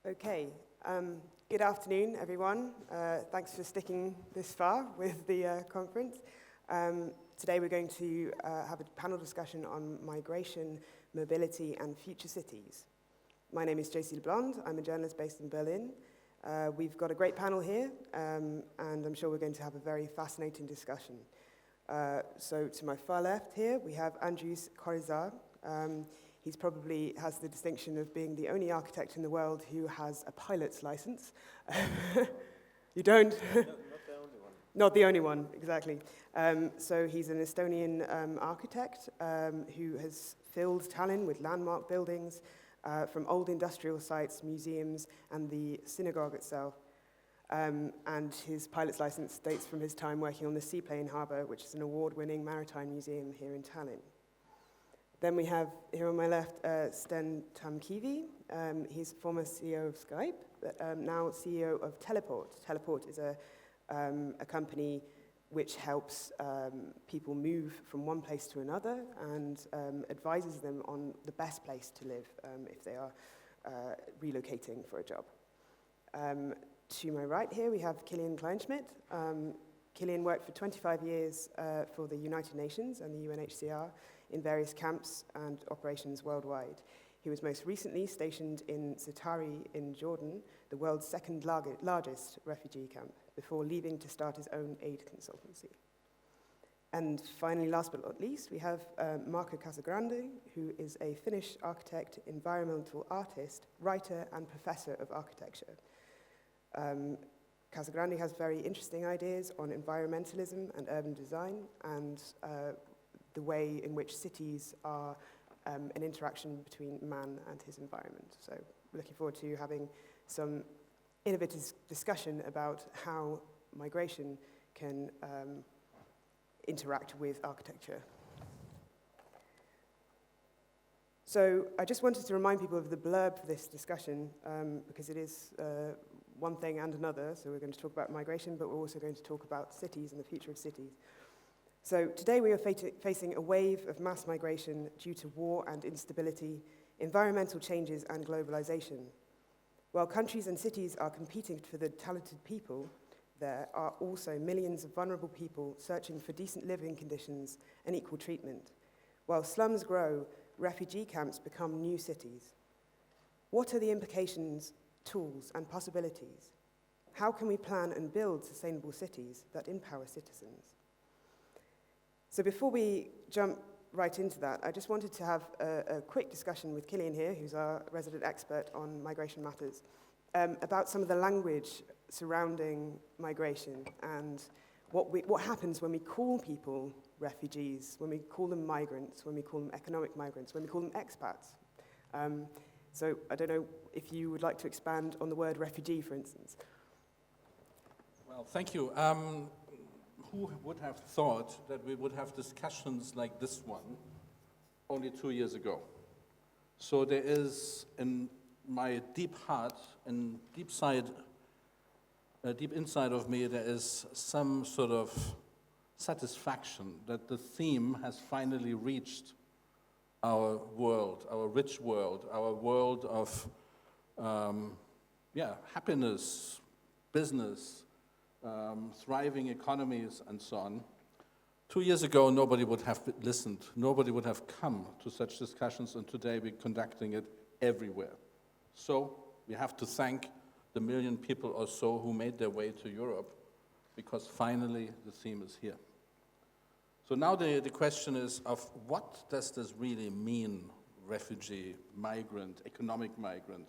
Okay, good afternoon, everyone. Thanks for sticking this far with the conference. Today we're going to have a panel discussion on migration, mobility, and future cities. My name is Josie Le Blond. I'm a journalist based in Berlin. We've got a great panel here, and I'm sure we're going to have a very fascinating discussion. So to my far left here, we have Andrus Kõresaar. He's probably has the distinction of being the only architect in the world who has a pilot's license. You don't? No, not the only one. Not the only one, exactly. So he's an Estonian architect who has filled Tallinn with landmark buildings from old industrial sites, museums, and the synagogue itself. And his pilot's license dates from his time working on the Seaplane Harbour, which is an award-winning maritime museum here in Tallinn. Then we have, here on my left, Sten Tamkivi. He's former CEO of Skype, but now CEO of Teleport. Teleport is a company which helps people move from one place to another and advises them on the best place to live if they are relocating for a job. To my right here, we have Kilian Kleinschmidt. Kilian worked for 25 years for the United Nations and the UNHCR in various camps and operations worldwide. He was most recently stationed in Za'atari in Jordan, the world's second largest refugee camp, before leaving to start his own aid consultancy. And finally, last but not least, we have Marco Casagrande, who is a Finnish architect, environmental artist, writer, and professor of architecture. Casagrande has very interesting ideas on environmentalism and urban design and the way in which cities are an interaction between man and his environment. So we're looking forward to having some innovative discussion about how migration can interact with architecture. So I just wanted to remind people of the blurb for this discussion because it is one thing and another. So we're going to talk about migration, but we're also going to talk about cities and the future of cities. So today we are facing a wave of mass migration due to war and instability, environmental changes and globalization. While countries and cities are competing for the talented people, there are also millions of vulnerable people searching for decent living conditions and equal treatment. While slums grow, refugee camps become new cities. What are the implications, tools, and possibilities? How can we plan and build sustainable cities that empower citizens? So before we jump right into that, I just wanted to have a quick discussion with Kilian here, who's our resident expert on migration matters, about some of the language surrounding migration and what happens when we call people refugees, when we call them migrants, when we call them economic migrants, when we call them expats. So I don't know if you would like to expand on the word refugee, for instance. Well, thank you. Who would have thought that we would have discussions like this one only 2 years ago? So there is, in my deep heart and deep inside of me, there is some sort of satisfaction that the theme has finally reached our world, our rich world, our world of happiness, business, thriving economies, and so on. 2 years ago, nobody would have listened. Nobody would have come to such discussions, and today we're conducting it everywhere. So we have to thank the million people or so who made their way to Europe, because finally the theme is here. So now the question is of what does this really mean, refugee, migrant, economic migrant?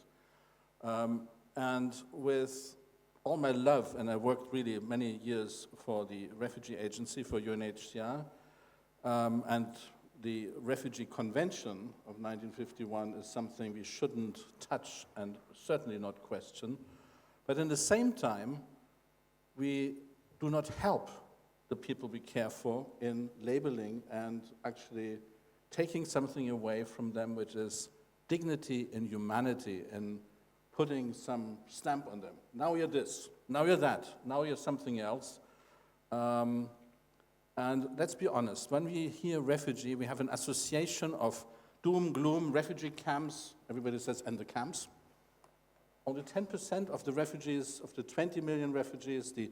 And with all my love, and I worked really many years for the Refugee Agency, for UNHCR, and the Refugee Convention of 1951 is something we shouldn't touch and certainly not question. But in the same time, we do not help the people we care for in labeling and actually taking something away from them, which is dignity and humanity, and putting some stamp on them. Now you're this, now you're that, now you're something else. And let's be honest, when we hear refugee, we have an association of doom, gloom, refugee camps, everybody says, and the camps. Only 10% of the refugees, of the 20 million refugees, the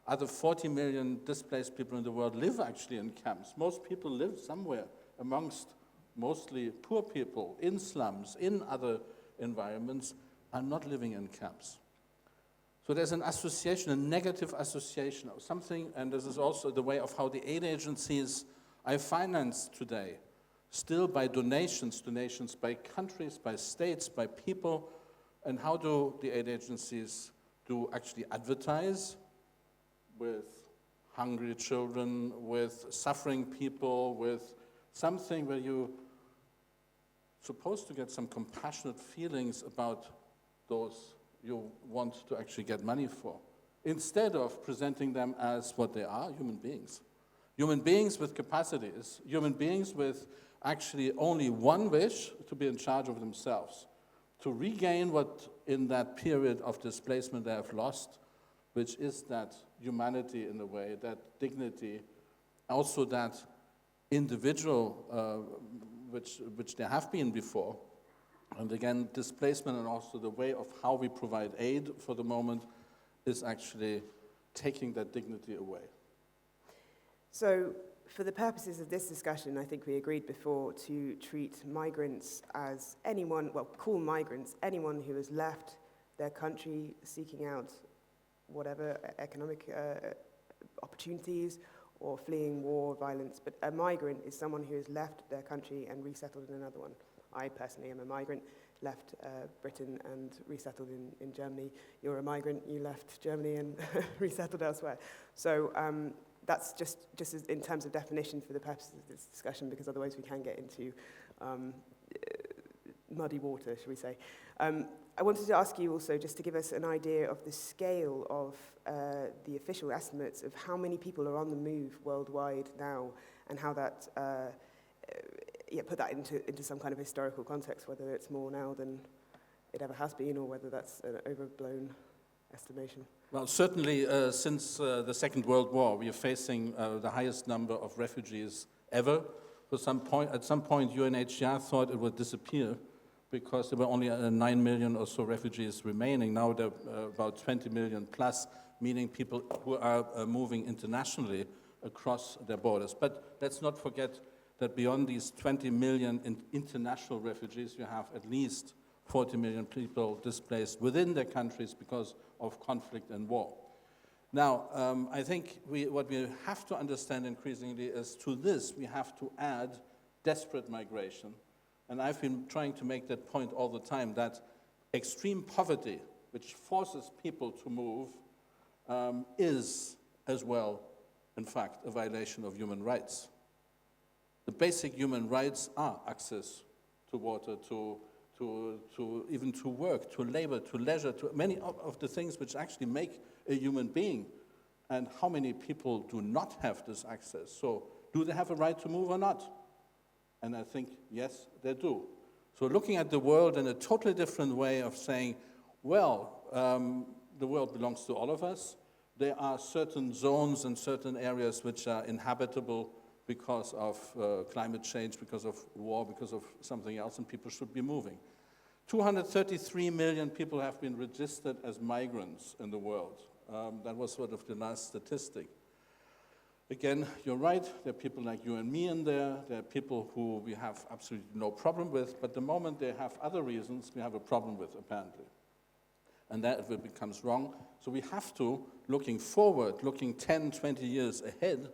other 40 million displaced people in the world live actually in camps. Most people live somewhere amongst mostly poor people, in slums, in other environments, are not living in camps. So there's an association, a negative association of something, and this is also the way of how the aid agencies are financed today, still by donations by countries, by states, by people. And how do the aid agencies do actually advertise with hungry children, with suffering people, with something where you're supposed to get some compassionate feelings about those you want to actually get money for, instead of presenting them as what they are, human beings. Human beings with capacities, human beings with actually only one wish, to be in charge of themselves, to regain what in that period of displacement they have lost, which is that humanity in a way, that dignity, also that individual which they have been before. And again, displacement and also the way of how we provide aid for the moment is actually taking that dignity away. So, for the purposes of this discussion, I think we agreed before to treat migrants as anyone, well, call migrants anyone who has left their country seeking out whatever economic opportunities or fleeing war, violence. But a migrant is someone who has left their country and resettled in another one. I personally am a migrant, left Britain and resettled in Germany. You're a migrant, you left Germany and resettled elsewhere. So that's just as in terms of definition for the purposes of this discussion, because otherwise we can get into muddy water, shall we say. I wanted to ask you also just to give us an idea of the scale of the official estimates of how many people are on the move worldwide now, and how that put that into some kind of historical context, whether it's more now than it ever has been, or whether that's an overblown estimation. Well, certainly since the Second World War, we are facing the highest number of refugees ever. At some point, UNHCR thought it would disappear because there were only 9 million or so refugees remaining. Now there are about 20 million plus, meaning people who are moving internationally across their borders. But let's not forget that beyond these 20 million international refugees, you have at least 40 million people displaced within their countries because of conflict and war. Now, I think what we have to understand increasingly is to this we have to add desperate migration. And I've been trying to make that point all the time, that extreme poverty, which forces people to move, is as well, in fact, a violation of human rights. The basic human rights are access to water, to even to work, to labor, to leisure, to many of the things which actually make a human being. And how many people do not have this access? So do they have a right to move or not? And I think, yes, they do. So looking at the world in a totally different way of saying, well, the world belongs to all of us. There are certain zones and certain areas which are inhabitable because of climate change, because of war, because of something else, and people should be moving. 233 million people have been registered as migrants in the world. That was sort of the last statistic. Again, you're right, there are people like you and me in there, there are people who we have absolutely no problem with, but the moment they have other reasons, we have a problem with, apparently. And that becomes wrong. So we have to, looking forward, looking 10, 20 years ahead,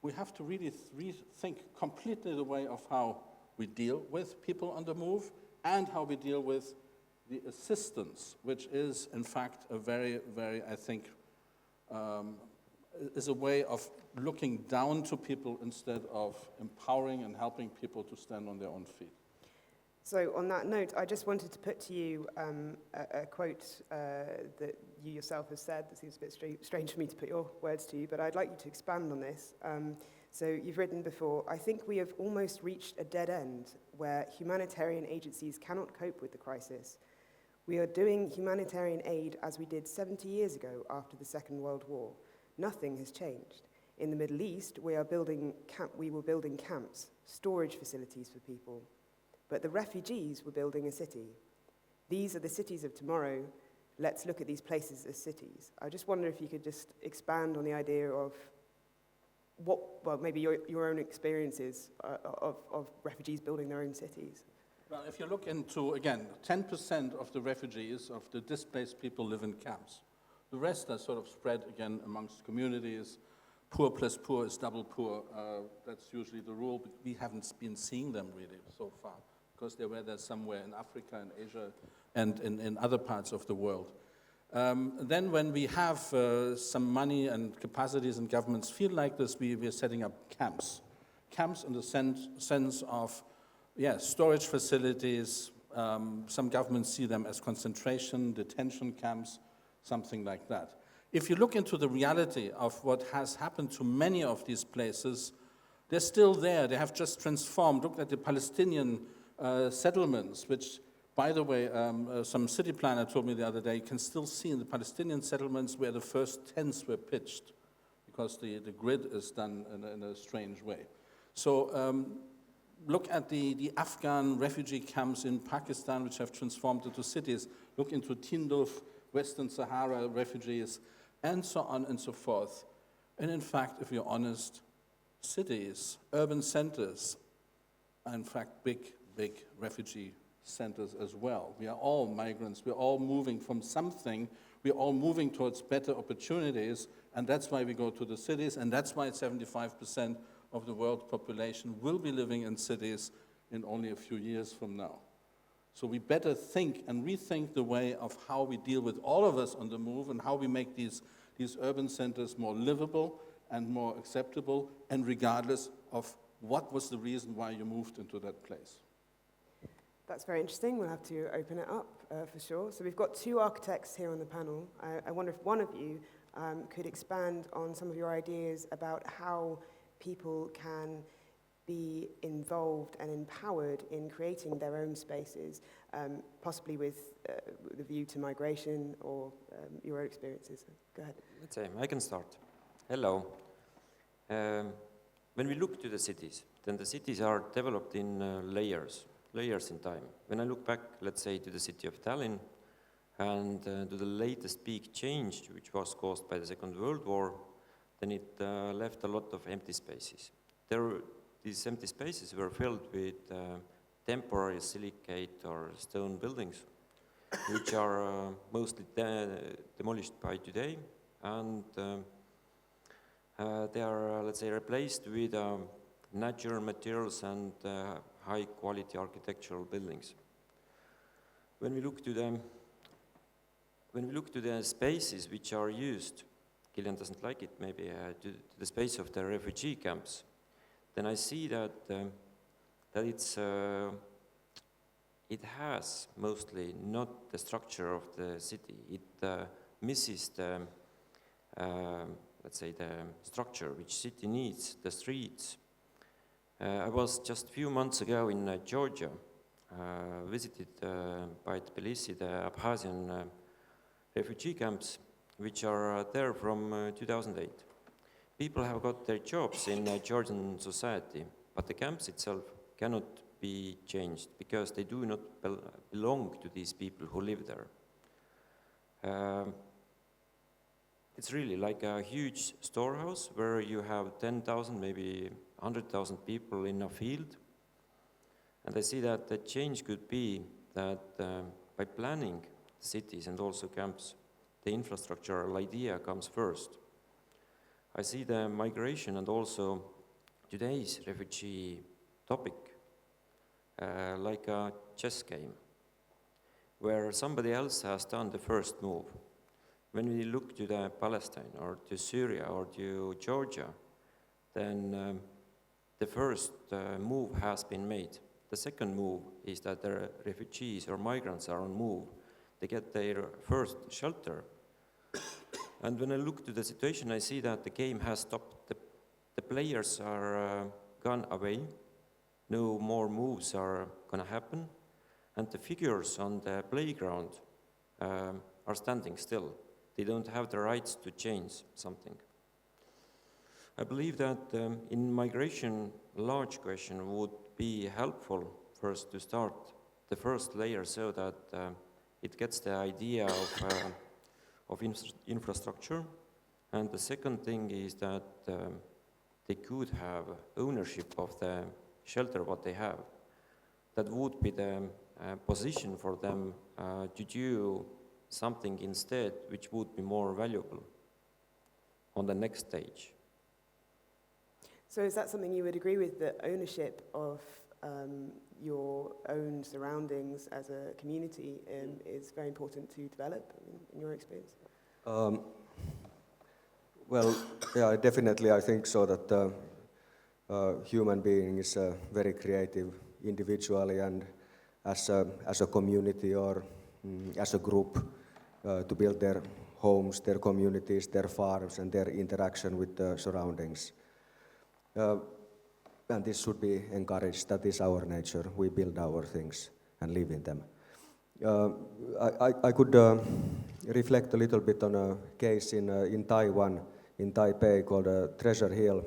we have to really rethink completely the way of how we deal with people on the move and how we deal with the assistance, which is, in fact, a very, very, I think, is a way of looking down to people instead of empowering and helping people to stand on their own feet. So on that note, I just wanted to put to you a quote that you yourself have said. It seems a bit strange for me to put your words to you, but I'd like you to expand on this. So you've written before, I think we have almost reached a dead end where humanitarian agencies cannot cope with the crisis. We are doing humanitarian aid as we did 70 years ago after the Second World War. Nothing has changed. In the Middle East, we were building camps, storage facilities for people. But the refugees were building a city. these are the cities of tomorrow. Let's look at these places as cities. I just wonder if you could just expand on the idea of maybe your own experiences of refugees building their own cities. Well, if you look into, again, 10% of the refugees, of the displaced people live in camps. The rest are sort of spread, again, amongst communities. Poor plus poor is double poor. That's usually the rule, but we haven't been seeing them really so far, because they were there somewhere in Africa and Asia and in other parts of the world. Then when we have some money and capacities and governments feel like this, we are setting up camps. Camps in the sense of, storage facilities. Some governments see them as concentration, detention camps, something like that. If you look into the reality of what has happened to many of these places, they're still there. They have just transformed. Look at the Palestinian settlements, which, by the way, some city planner told me the other day, you can still see in the Palestinian settlements where the first tents were pitched, because the grid is done in a strange way. So look at the Afghan refugee camps in Pakistan, which have transformed into cities. Look into Tindouf, Western Sahara refugees, and so on and so forth. And in fact, if you're honest, cities, urban centers, are in fact big refugee centers as well. We are all migrants. We're all moving from something. We're all moving towards better opportunities, and that's why we go to the cities, and that's why 75% of the world population will be living in cities in only a few years from now. So we better think and rethink the way of how we deal with all of us on the move and how we make these urban centers more livable and more acceptable, and regardless of what was the reason why you moved into that place. That's very interesting. We'll have to open it up for sure. So we've got two architects here on the panel. I wonder if one of you could expand on some of your ideas about how people can be involved and empowered in creating their own spaces, possibly with a view to migration or your own experiences. Go ahead. Let's say, I can start. Hello. When we look to the cities, then the cities are developed in layers in time. When I look back, let's say, to the city of Tallinn and to the latest big change, which was caused by the Second World War, then it left a lot of empty spaces. These empty spaces were filled with temporary silicate or stone buildings, which are mostly demolished by today, and they are, let's say, replaced with natural materials and high-quality architectural buildings. When we look to the spaces which are used, Kilian doesn't like it, maybe to the space of the refugee camps, then I see that it has mostly not the structure of the city. It misses the, let's say, the structure which city needs, the streets. I was just a few months ago in Georgia, visited by Tbilisi the Abkhazian refugee camps, which are there from 2008. People have got their jobs in Georgian society, but the camps itself cannot be changed because they do not belong to these people who live there. It's really like a huge storehouse where you have 10,000, maybe 100,000 people in a field. And I see that the change could be that by planning cities and also camps, the infrastructural idea comes first. I see the migration and also today's refugee topic like a chess game, where somebody else has done the first move. When we look to the Palestine or to Syria or to Georgia, then the first move has been made. The second move is that the refugees or migrants are on move. They get their first shelter. And when I look to the situation, I see that the game has stopped. The players are gone away. No more moves are going to happen. And the figures on the playground are standing still. They don't have the rights to change something. I believe that in migration, a large question would be helpful first to start the first layer so that it gets the idea of infrastructure. And the second thing is that they could have ownership of the shelter what they have. That would be the position for them to do something instead which would be more valuable on the next stage. So is that something you would agree with, that ownership of your own surroundings as a community is very important to develop in your experience? Well, yeah, definitely I think so that human being is very creative individually and as a community or as a group to build their homes, their communities, their farms and their interaction with the surroundings. And this should be encouraged. That is our nature. We build our things and live in them. I could reflect a little bit on a case in Taiwan, in Taipei, called Treasure Hill.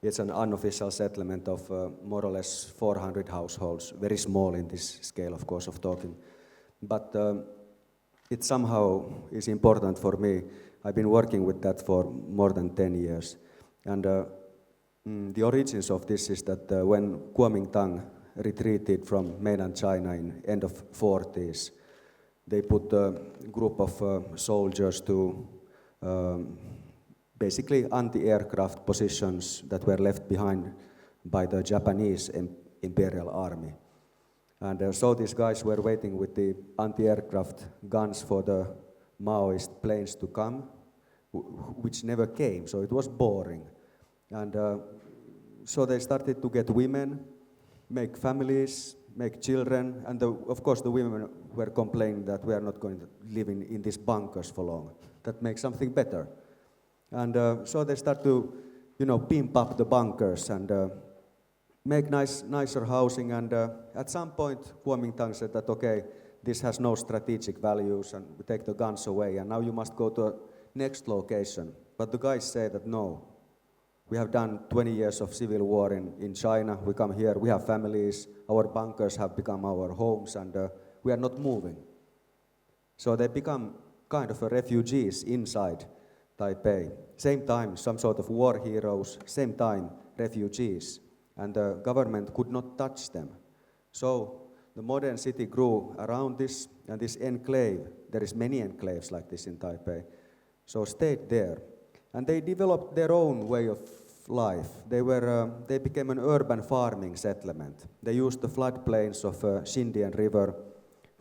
It's an unofficial settlement of more or less 400 households, very small in this scale, of course, of talking. But it somehow is important for me. I've been working with that for more than 10 years. And the origins of this is that when Kuomintang retreated from mainland China in end of 40s, they put a group of soldiers to basically anti-aircraft positions that were left behind by the Japanese Imperial Army. And so these guys were waiting with the anti-aircraft guns for the Maoist planes to come, which never came, so it was boring. And so they started to get women, make families, make children, and of course the women were complaining that we are not going to live in these bunkers for long. That makes something better. And so they start to, pimp up the bunkers and make nicer housing. And at some point, Kuomintang said that, okay, this has no strategic values, and we take the guns away, and now you must go to a next location. But the guys say that no. We have done 20 years of civil war in China. We come here, we have families, our bunkers have become our homes, and we are not moving. So they become kind of refugees inside Taipei. Same time, some sort of war heroes, same time, refugees. And the government could not touch them. So the modern city grew around this, and this enclave, there is many enclaves like this in Taipei, so stayed there. And they developed their own way of life. They became an urban farming settlement. They used the floodplains of Xindian River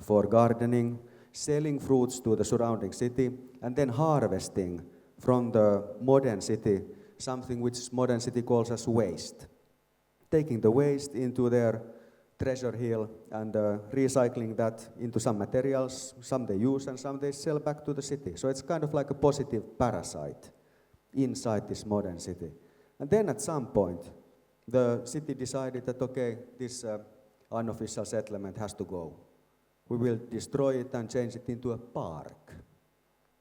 for gardening, selling fruits to the surrounding city, and then harvesting from the modern city something which modern city calls as waste. Taking the waste into their treasure hill and recycling that into some materials. Some they use and some they sell back to the city. So it's kind of like a positive parasite inside this modern city. And then at some point, the city decided that, okay, this unofficial settlement has to go. We will destroy it and change it into a park.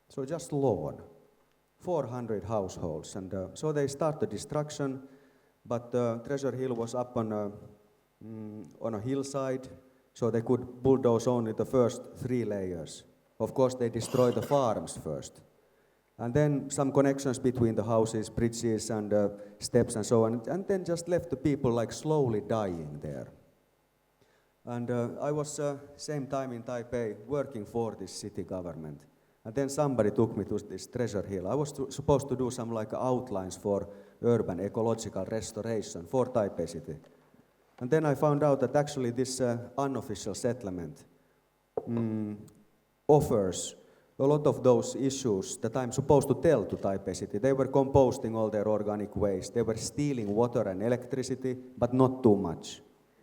So just lawn, 400 households. And so they start the destruction, but Treasure Hill was up on a hillside, so they could bulldoze only the first 3 layers. Of course, they destroy the farms first. And then some connections between the houses, bridges and steps and so on, and then just left the people like slowly dying there. And I was same time in Taipei working for this city government. And then somebody took me to this Treasure Hill. I was supposed to do some like outlines for urban ecological restoration for Taipei city. And then I found out that actually this unofficial settlement offers a lot of those issues that I'm supposed to tell to Taipei city. They were composting all their organic waste. They were stealing water and electricity, but not too much.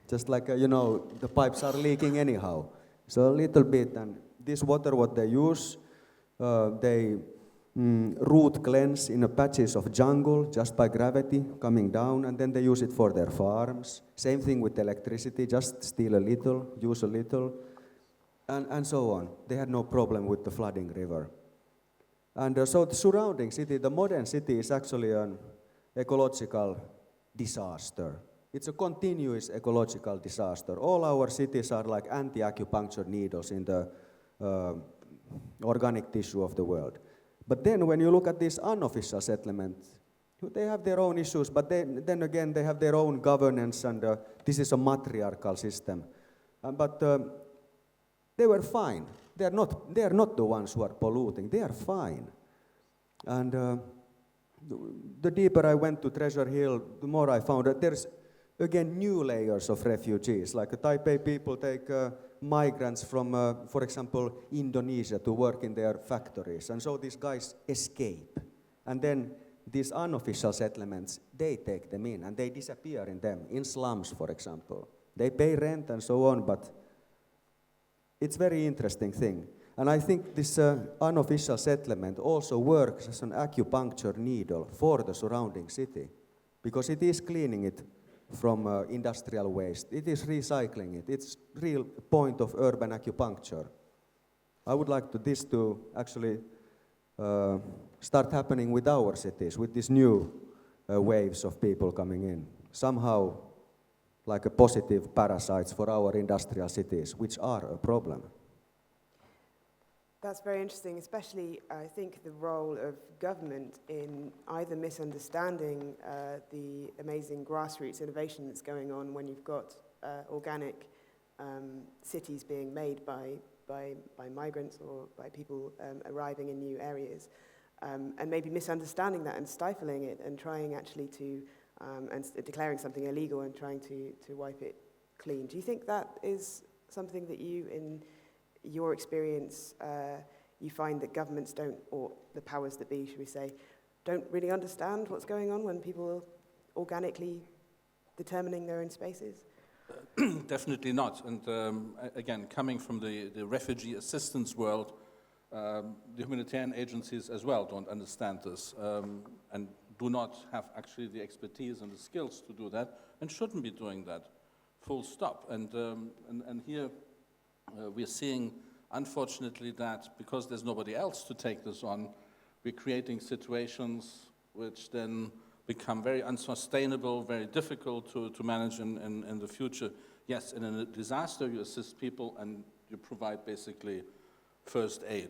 Just like, the pipes are leaking anyhow. So a little bit, and this water what they use, they root cleanse in a patches of jungle just by gravity coming down, and then they use it for their farms. Same thing with electricity, just steal a little, use a little, and so on. They had no problem with the flooding river. And so the surrounding city, the modern city, is actually an ecological disaster. It's a continuous ecological disaster. All our cities are like anti-acupuncture needles in the organic tissue of the world. But then when you look at these unofficial settlements, they have their own issues, but then again they have their own governance, and this is a matriarchal system. But they were fine. They are not the ones who are polluting. They are fine. And the deeper I went to Treasure Hill, the more I found that there's again new layers of refugees. Like Taipei people take migrants from, for example, Indonesia to work in their factories. And so these guys escape. And then these unofficial settlements, they take them in and they disappear in them, in slums, for example. They pay rent and so on, but it's a very interesting thing. And I think this unofficial settlement also works as an acupuncture needle for the surrounding city, because it is cleaning it from industrial waste. It is recycling it. It's real point of urban acupuncture. I would like this to actually start happening with our cities, with these new waves of people coming in. Somehow, like a positive parasites for our industrial cities, which are a problem. That's very interesting, especially I think the role of government in either misunderstanding the amazing grassroots innovation that's going on when you've got organic cities being made by migrants or by people arriving in new areas, and maybe misunderstanding that and stifling it and trying actually to, and declaring something illegal and trying to wipe it clean. Do you think that is something that you, in your experience, you find that governments don't, or the powers that be, should we say, don't really understand what's going on when people are organically determining their own spaces? Definitely not. And again, coming from the refugee assistance world, the humanitarian agencies as well don't understand this and do not have actually the expertise and the skills to do that, and shouldn't be doing that, full stop. And here we're seeing, unfortunately, that because there's nobody else to take this on, we're creating situations which then become very unsustainable, very difficult to manage in the future. Yes, in a disaster, you assist people and you provide basically first aid,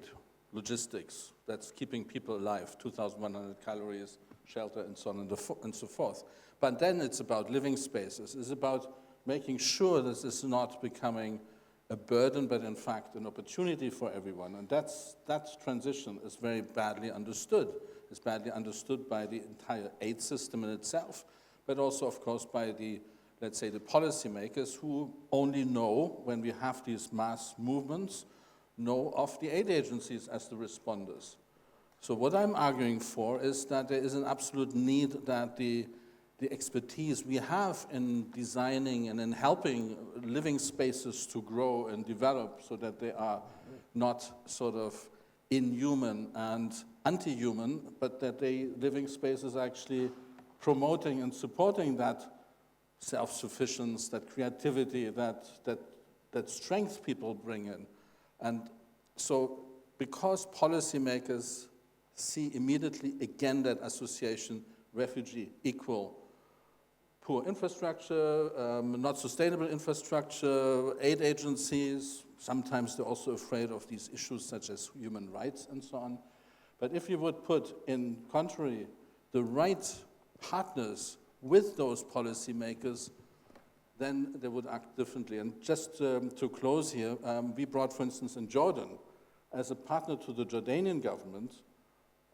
logistics, that's keeping people alive, 2,100 calories, shelter, and so on and so forth. But then it's about living spaces. It's about making sure that this is not becoming a burden, but in fact an opportunity for everyone. And that transition is very badly understood. It's badly understood by the entire aid system in itself, but also, of course, by the, let's say, the policymakers who only know, when we have these mass movements, know of the aid agencies as the responders. So what I'm arguing for is that there is an absolute need that the expertise we have in designing and in helping living spaces to grow and develop so that they are not sort of inhuman and anti-human, but that living spaces are actually promoting and supporting that self-sufficiency, that creativity, that strength people bring in. And so because policymakers see immediately again that association, refugee equal poor infrastructure, not sustainable infrastructure, aid agencies, sometimes they're also afraid of these issues such as human rights and so on. But if you would put in contrary the right partners with those policymakers, then they would act differently. And just to close here, we brought, for instance, in Jordan, as a partner to the Jordanian government,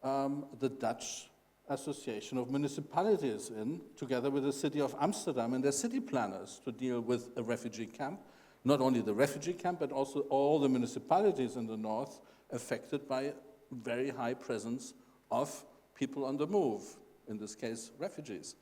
the Dutch Association of Municipalities in, together with the city of Amsterdam and their city planners, to deal with a refugee camp. Not only the refugee camp, but also all the municipalities in the north affected by very high presence of people on the move, in this case, refugees.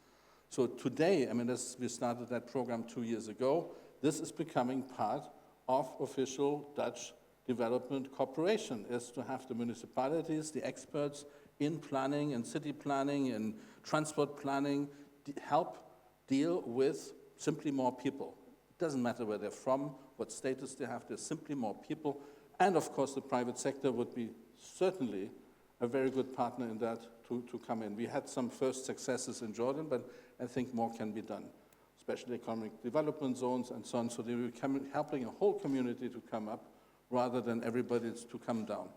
So today, I mean, as we started that program 2 years ago, this is becoming part of official Dutch development cooperation, is to have the municipalities, the experts in planning and city planning and transport planning help deal with simply more people. It doesn't matter where they're from, what status they have, there's simply more people. And of course, the private sector would be certainly a very good partner in that to come in. We had some first successes in Jordan, but I think more can be done, especially economic development zones and so on. So they will be helping a whole community to come up rather than everybody to come down.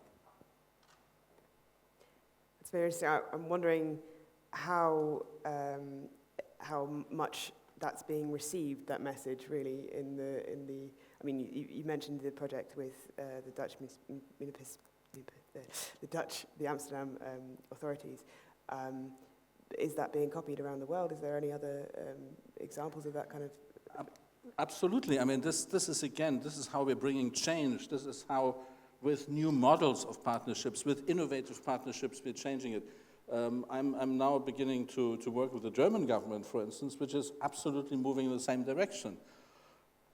It's very interesting. I'm wondering how much that's being received, that message, really, in the. I mean, you mentioned the project with the Dutch the Amsterdam authorities. Is that being copied around the world? Is there any other examples of that kind of? Absolutely. I mean, this is how we're bringing change. This is how, with new models of partnerships, with innovative partnerships, we're changing it. I'm now beginning to work with the German government, for instance, which is absolutely moving in the same direction.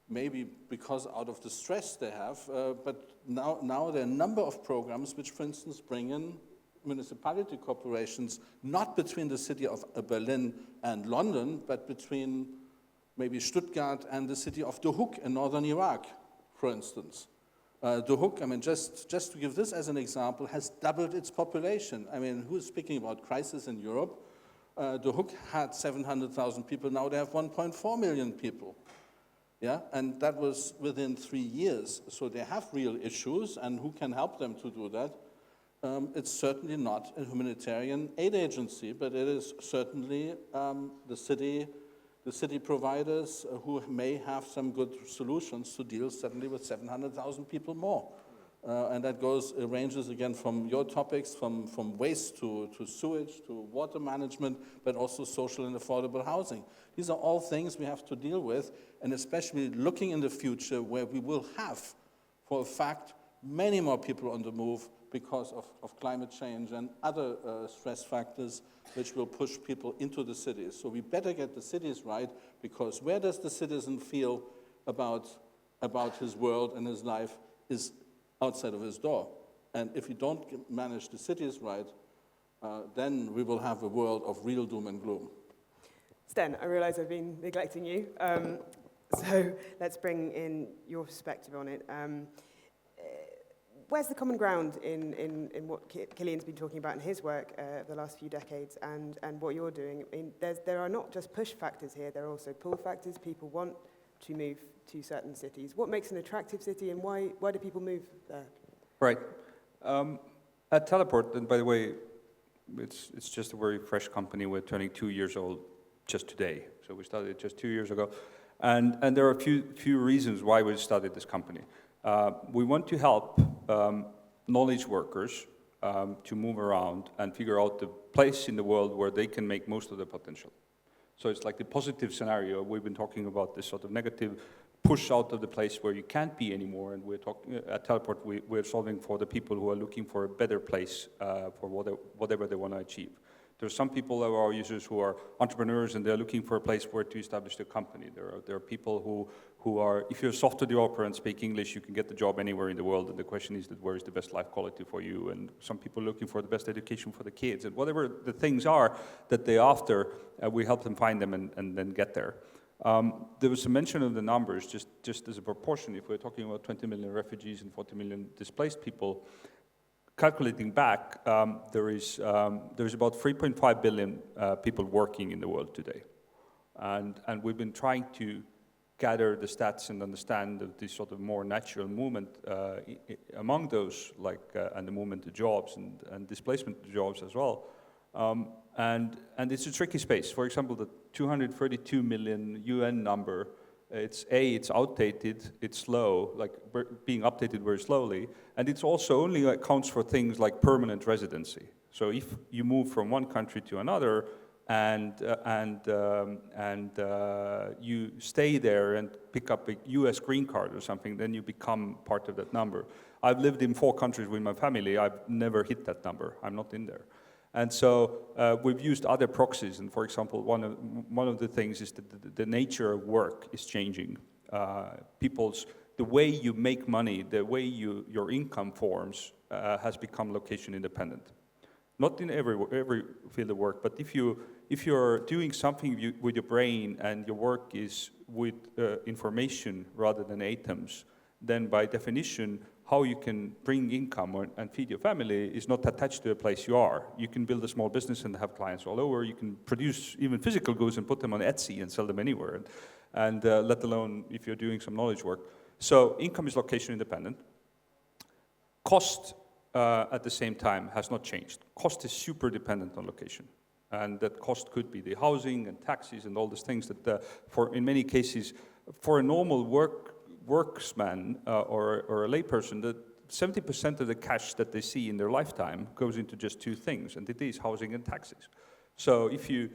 Maybe because out of the stress they have, but now there are a number of programs which, for instance, bring in municipality corporations, not between the city of Berlin and London, but between maybe Stuttgart and the city of Duhok in northern Iraq, for instance. Duhok, I mean, just to give this as an example, has doubled its population. I mean, who's speaking about crisis in Europe? Duhok had 700,000 people, now they have 1.4 million people. Yeah, and that was within 3 years. So they have real issues, and who can help them to do that? It's certainly not a humanitarian aid agency, but it is certainly the city providers who may have some good solutions to deal suddenly with 700,000 people more. And that ranges again from your topics, from waste to sewage, to water management, but also social and affordable housing. These are all things we have to deal with, and especially looking in the future where we will have, for a fact, many more people on the move because of climate change and other stress factors which will push people into the cities. So we better get the cities right, because where does the citizen feel about his world and his life is outside of his door. And if we don't manage the cities right, then we will have a world of real doom and gloom. Sten, I realise I've been neglecting you, so let's bring in your perspective on it. Where's the common ground in what Kilian's been talking about in his work the last few decades and what you're doing? I mean, there are not just push factors here, there are also pull factors. People want to move to certain cities. What makes an attractive city, and why do people move there? Right. At Teleport, and by the way, it's just a very fresh company. We're turning 2 years old just today. So we started just 2 years ago. And there are a few reasons why we started this company. We want to help knowledge workers to move around and figure out the place in the world where they can make most of their potential. So it's like the positive scenario. We've been talking about this sort of negative push out of the place where you can't be anymore, and we're talking at Teleport, we're solving for the people who are looking for a better place for whatever they want to achieve. There are some people that are our users who are entrepreneurs, and they're looking for a place where to establish their company. There are people who are, if you're a software developer and speak English, you can get the job anywhere in the world, and the question is that where is the best life quality for you? And some people are looking for the best education for the kids, and whatever the things are that they're after, we help them find them and then get there. There was a mention of the numbers, just as a proportion. If we're talking about 20 million refugees and 40 million displaced people, calculating back, there is about 3.5 billion people working in the world today. And we've been trying to gather the stats and understand this sort of more natural movement among those, and the movement to jobs and displacement to jobs as well. And it's a tricky space. For example, the 232 million UN number, it's outdated, it's slow, being updated very slowly, and it's also only accounts for things like permanent residency. So if you move from one country to another and you stay there and pick up a US green card or something, then you become part of that number. I've lived in 4 countries with my family. I've never hit that number. I'm not in there. And so we've used other proxies, and for example, one of the things is that the nature of work is changing. The way you make money, the way your income forms has become location independent. Not in every field of work, but if you're doing something with your brain and your work is with information rather than atoms, then by definition, how you can bring income and feed your family is not attached to a place you are. You can build a small business and have clients all over. You can produce even physical goods and put them on Etsy and sell them anywhere, and let alone if you're doing some knowledge work. So income is location independent. Cost, at the same time, has not changed. Cost is super dependent on location. And that cost could be the housing and taxes and all these things that, in many cases, for a normal worksman or a layperson, that 70% of the cash that they see in their lifetime goes into just two things, and it is housing and taxes. So if you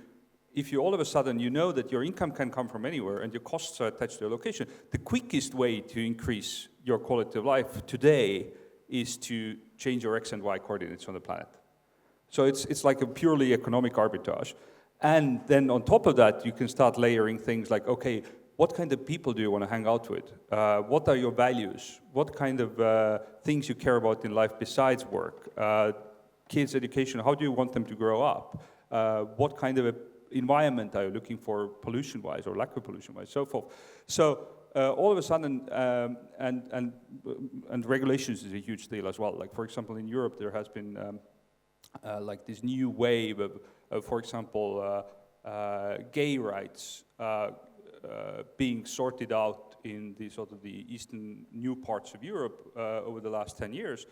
all of a sudden you know that your income can come from anywhere and your costs are attached to your location, the quickest way to increase your quality of life today is to change your X and Y coordinates on the planet. So it's like a purely economic arbitrage. And then on top of that, you can start layering things like, okay, what kind of people do you want to hang out with? What are your values? What kind of things you care about in life besides work? Kids' education, how do you want them to grow up? What kind of environment are you looking for pollution-wise or lack of pollution-wise, so forth. So all of a sudden, and regulations is a huge deal as well. Like, for example, in Europe, there has been like this new wave of for example, gay rights being sorted out in the sort of the eastern new parts of Europe over the last 10 years.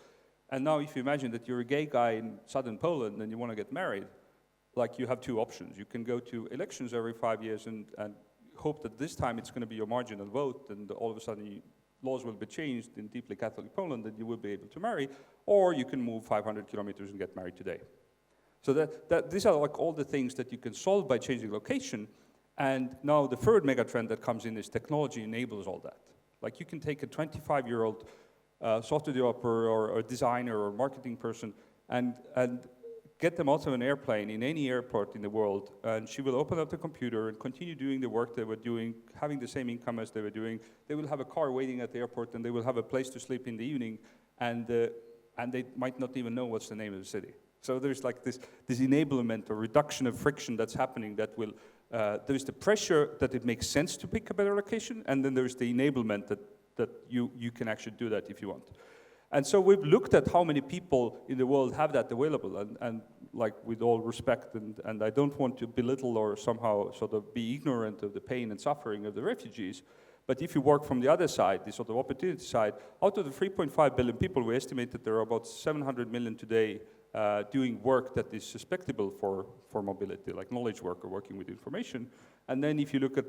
And now if you imagine that you're a gay guy in southern Poland and you want to get married, like you have two options. You can go to elections every 5 years and hope that this time it's going to be your marginal vote and all of a sudden laws will be changed in deeply Catholic Poland and you will be able to marry, or you can move 500 kilometers and get married today. So these are like all the things that you can solve by changing location. And now the third mega trend that comes in is technology enables all that. Like you can take a 25-year-old software developer or designer or marketing person and get them out of an airplane in any airport in the world, and she will open up the computer and continue doing the work they were doing, having the same income as they were doing. They will have a car waiting at the airport, and they will have a place to sleep in the evening, and they might not even know what's the name of the city. So there's like this enablement or reduction of friction that's happening that will, there's the pressure that it makes sense to pick a better location, and then there's the enablement that you can actually do that if you want. And so we've looked at how many people in the world have that available, and like with all respect, and I don't want to belittle or somehow sort of be ignorant of the pain and suffering of the refugees, but if you work from the other side, the sort of opportunity side, out of the 3.5 billion people, we estimate that there are about 700 million today doing work that is susceptible for mobility, like knowledge work or working with information. And then if you look at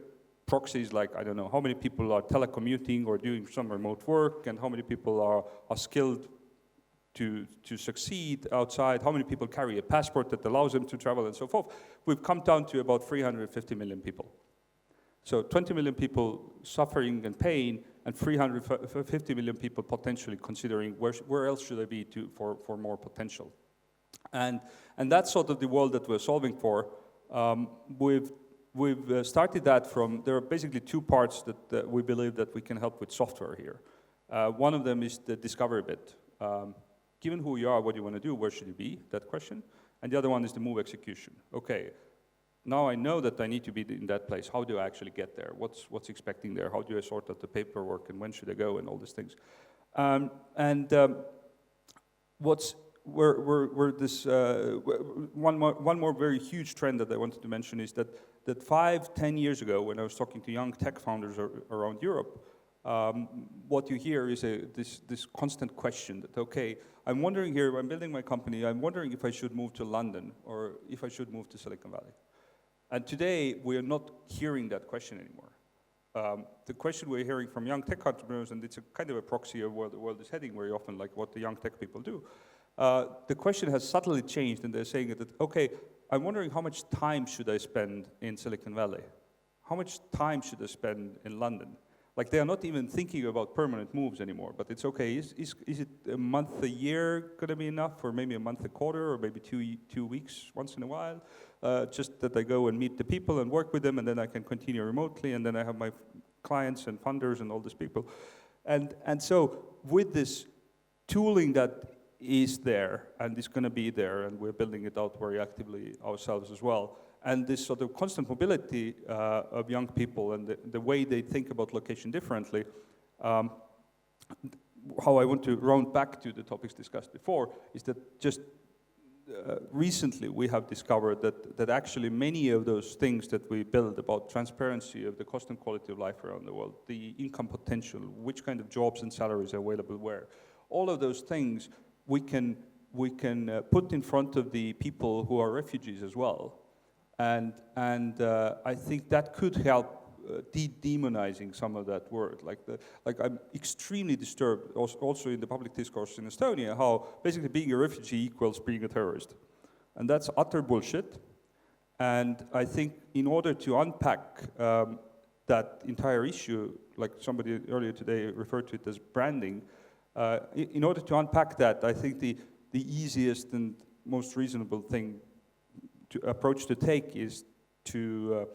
proxies like, I don't know, how many people are telecommuting or doing some remote work, and how many people are skilled to succeed outside, how many people carry a passport that allows them to travel and so forth, we've come down to about 350 million people. So 20 million people suffering and pain, and 350 million people potentially considering where else should I be for more potential. And that's sort of the world that we're solving for. We've started that from, there are basically two parts that we believe that we can help with software here. One of them is the discovery bit. Given who you are, what you want to do, where should you be, that question. And the other one is the move execution. Okay, now I know that I need to be in that place. How do I actually get there? What's expecting there? How do I sort out the paperwork, and when should I go, and all these things. One more very huge trend that I wanted to mention is that 5-10 years ago, when I was talking to young tech founders around Europe, what you hear is this constant question that, okay, I'm wondering here, I'm building my company, I'm wondering if I should move to London or if I should move to Silicon Valley. And today, we are not hearing that question anymore. The question we're hearing from young tech entrepreneurs, and it's a kind of a proxy of where the world is heading very often, like what the young tech people do. The question has subtly changed, and they're saying that, okay, I'm wondering how much time should I spend in Silicon Valley? How much time should I spend in London? Like, they are not even thinking about permanent moves anymore, but it's okay. Is it a month, a year going to be enough, or maybe a month, a quarter, or maybe 2 weeks once in a while? Just that I go and meet the people and work with them, and then I can continue remotely, and then I have my clients and funders and all these people. And so with this tooling that is there, and is going to be there, and we're building it out very actively ourselves as well, and this sort of constant mobility of young people and the way they think about location differently, how I want to round back to the topics discussed before is that just recently we have discovered that actually many of those things that we build about transparency of the cost and quality of life around the world, the income potential, which kind of jobs and salaries are available where, All of those things we can put in front of the people who are refugees as well. And I think that could help de-demonizing some of that word. Like I'm extremely disturbed also in the public discourse in Estonia how basically being a refugee equals being a terrorist. And that's utter bullshit. And I think in order to unpack that entire issue, like somebody earlier today referred to it as branding, in order to unpack that, I think the easiest and most reasonable approach to take is to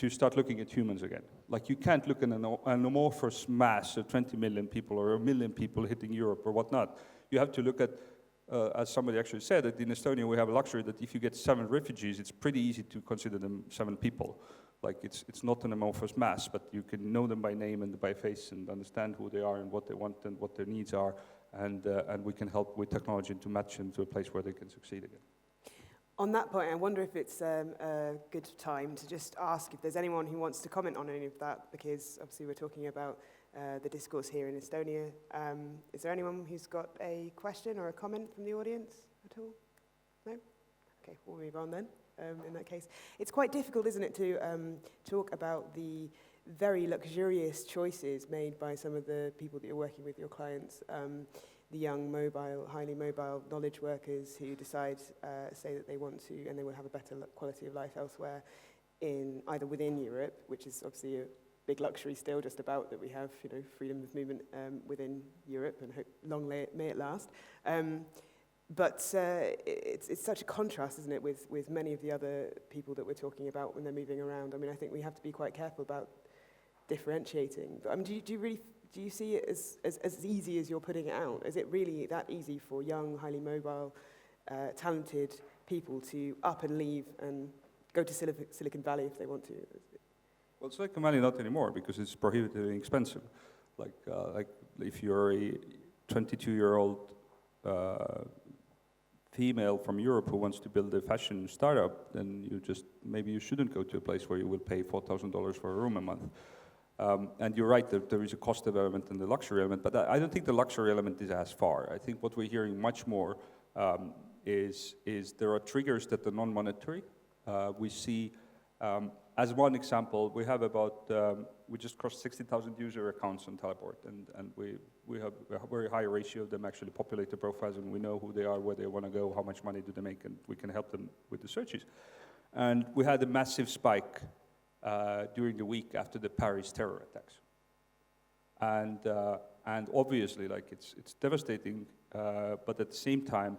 start looking at humans again. Like you can't look at an amorphous mass of 20 million people or 1 million people hitting Europe or whatnot. You have to look at, as somebody actually said, that in Estonia we have a luxury that if you get 7 refugees, it's pretty easy to consider them 7 people. Like it's not an amorphous mass, but you can know them by name and by face and understand who they are and what they want and what their needs are, and we can help with technology to match them to a place where they can succeed again. On that point, I wonder if it's a good time to just ask if there's anyone who wants to comment on any of that, because obviously we're talking about the discourse here in Estonia. Is there anyone who's got a question or a comment from the audience at all? No? Okay, we'll move on then. In that case, it's quite difficult, isn't it, to talk about the very luxurious choices made by some of the people that you're working with, your clients, the young, highly mobile knowledge workers who decide, say that they want to, and they will have a better quality of life elsewhere, either within Europe, which is obviously a big luxury still, just about that we have, freedom of movement within Europe, and long may it last. But it's such a contrast, isn't it, with many of the other people that we're talking about when they're moving around. I mean, I think we have to be quite careful about differentiating. But I mean, do you see it as easy as you're putting it out? Is it really that easy for young, highly mobile, talented people to up and leave and go to Silicon Valley if they want to? Well, Silicon Valley not anymore because it's prohibitively expensive. Like if you're a 22-year-old female from Europe who wants to build a fashion startup, then maybe you shouldn't go to a place where you will pay $4,000 for a room a month. And you're right, there is a cost element and the luxury element, but I don't think the luxury element is as far. I think what we're hearing much more is there are triggers that are non-monetary. We see, as one example, we have we just crossed 60,000 user accounts on Teleport, and we have a very high ratio of them actually populate the profiles, and we know who they are, where they want to go, how much money do they make, and we can help them with the searches. And we had a massive spike during the week after the Paris terror attacks. And obviously, like, it's devastating, but at the same time,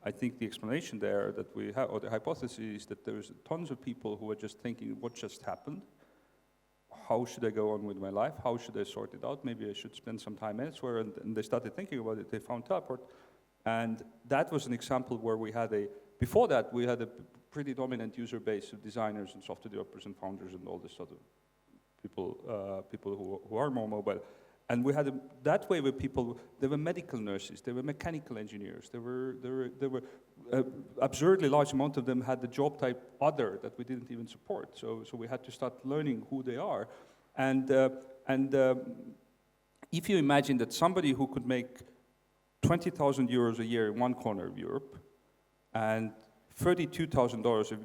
I think the explanation there that we have, or the hypothesis, is that there's tons of people who are just thinking, what just happened? How should I go on with my life? How should I sort it out? Maybe I should spend some time elsewhere, and they started thinking about it. They found Teleport, and that was an example where before that, we had a pretty dominant user base of designers and software developers and founders and all this sort of people who are more mobile. And we had that way with people. There were medical nurses, there were mechanical engineers, there were absurdly large amount of them had the job type other that we didn't even support. So we had to start learning who they are. And if you imagine that somebody who could make 20,000 euros a year in one corner of Europe and $32,000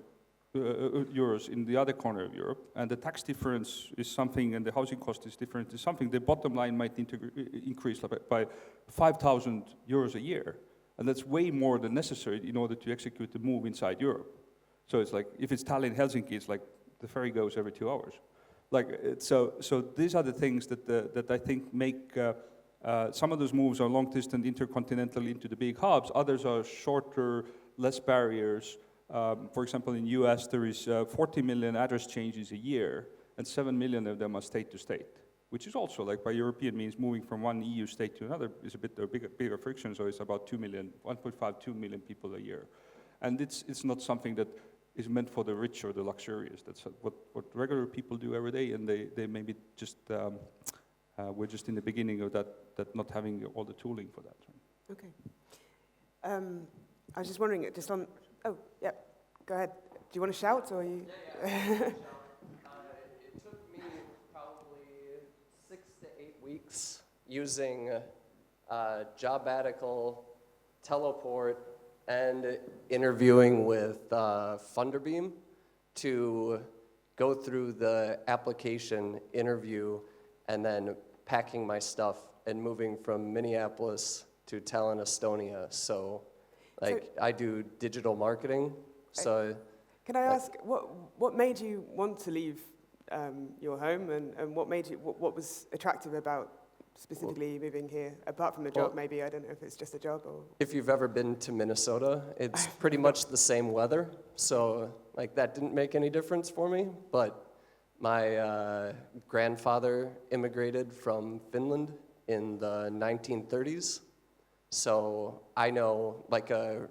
euros in the other corner of Europe, and the tax difference is something, and the housing cost is different, is something, the bottom line might increase by 5,000 euros a year. And that's way more than necessary in order to execute the move inside Europe. So it's like, if it's Tallinn-Helsinki, it's like the ferry goes every 2 hours. So these are the things that I think make some of those moves are long-distance, intercontinental into the big hubs. Others are shorter, less barriers. For example, in US, there is 40 million address changes a year, and 7 million of them are state-to-state, which is also, like, by European means, moving from one EU state to another is a bit bigger friction, so it's about 1.5, 2 million people a year. And it's not something that is meant for the rich or the luxurious. That's what regular people do every day, and they maybe just, we're just in the beginning of that not having all the tooling for that. Okay. I was just wondering, just on, oh, yeah, go ahead. Do you want to shout, or are you? Yeah. It took me probably 6 to 8 weeks using job aticle, teleport, and interviewing with Funderbeam to go through the application interview and then packing my stuff and moving from Minneapolis to Tallinn, Estonia. So, I do digital marketing. So, can I ask what made you want to leave your home, and what made you what was attractive about specifically moving here, apart from the job? Maybe I don't know if it's just a job or. If you've ever been to Minnesota, it's pretty much the same weather. So that didn't make any difference for me. But my grandfather immigrated from Finland in the 1930s. So I know, like a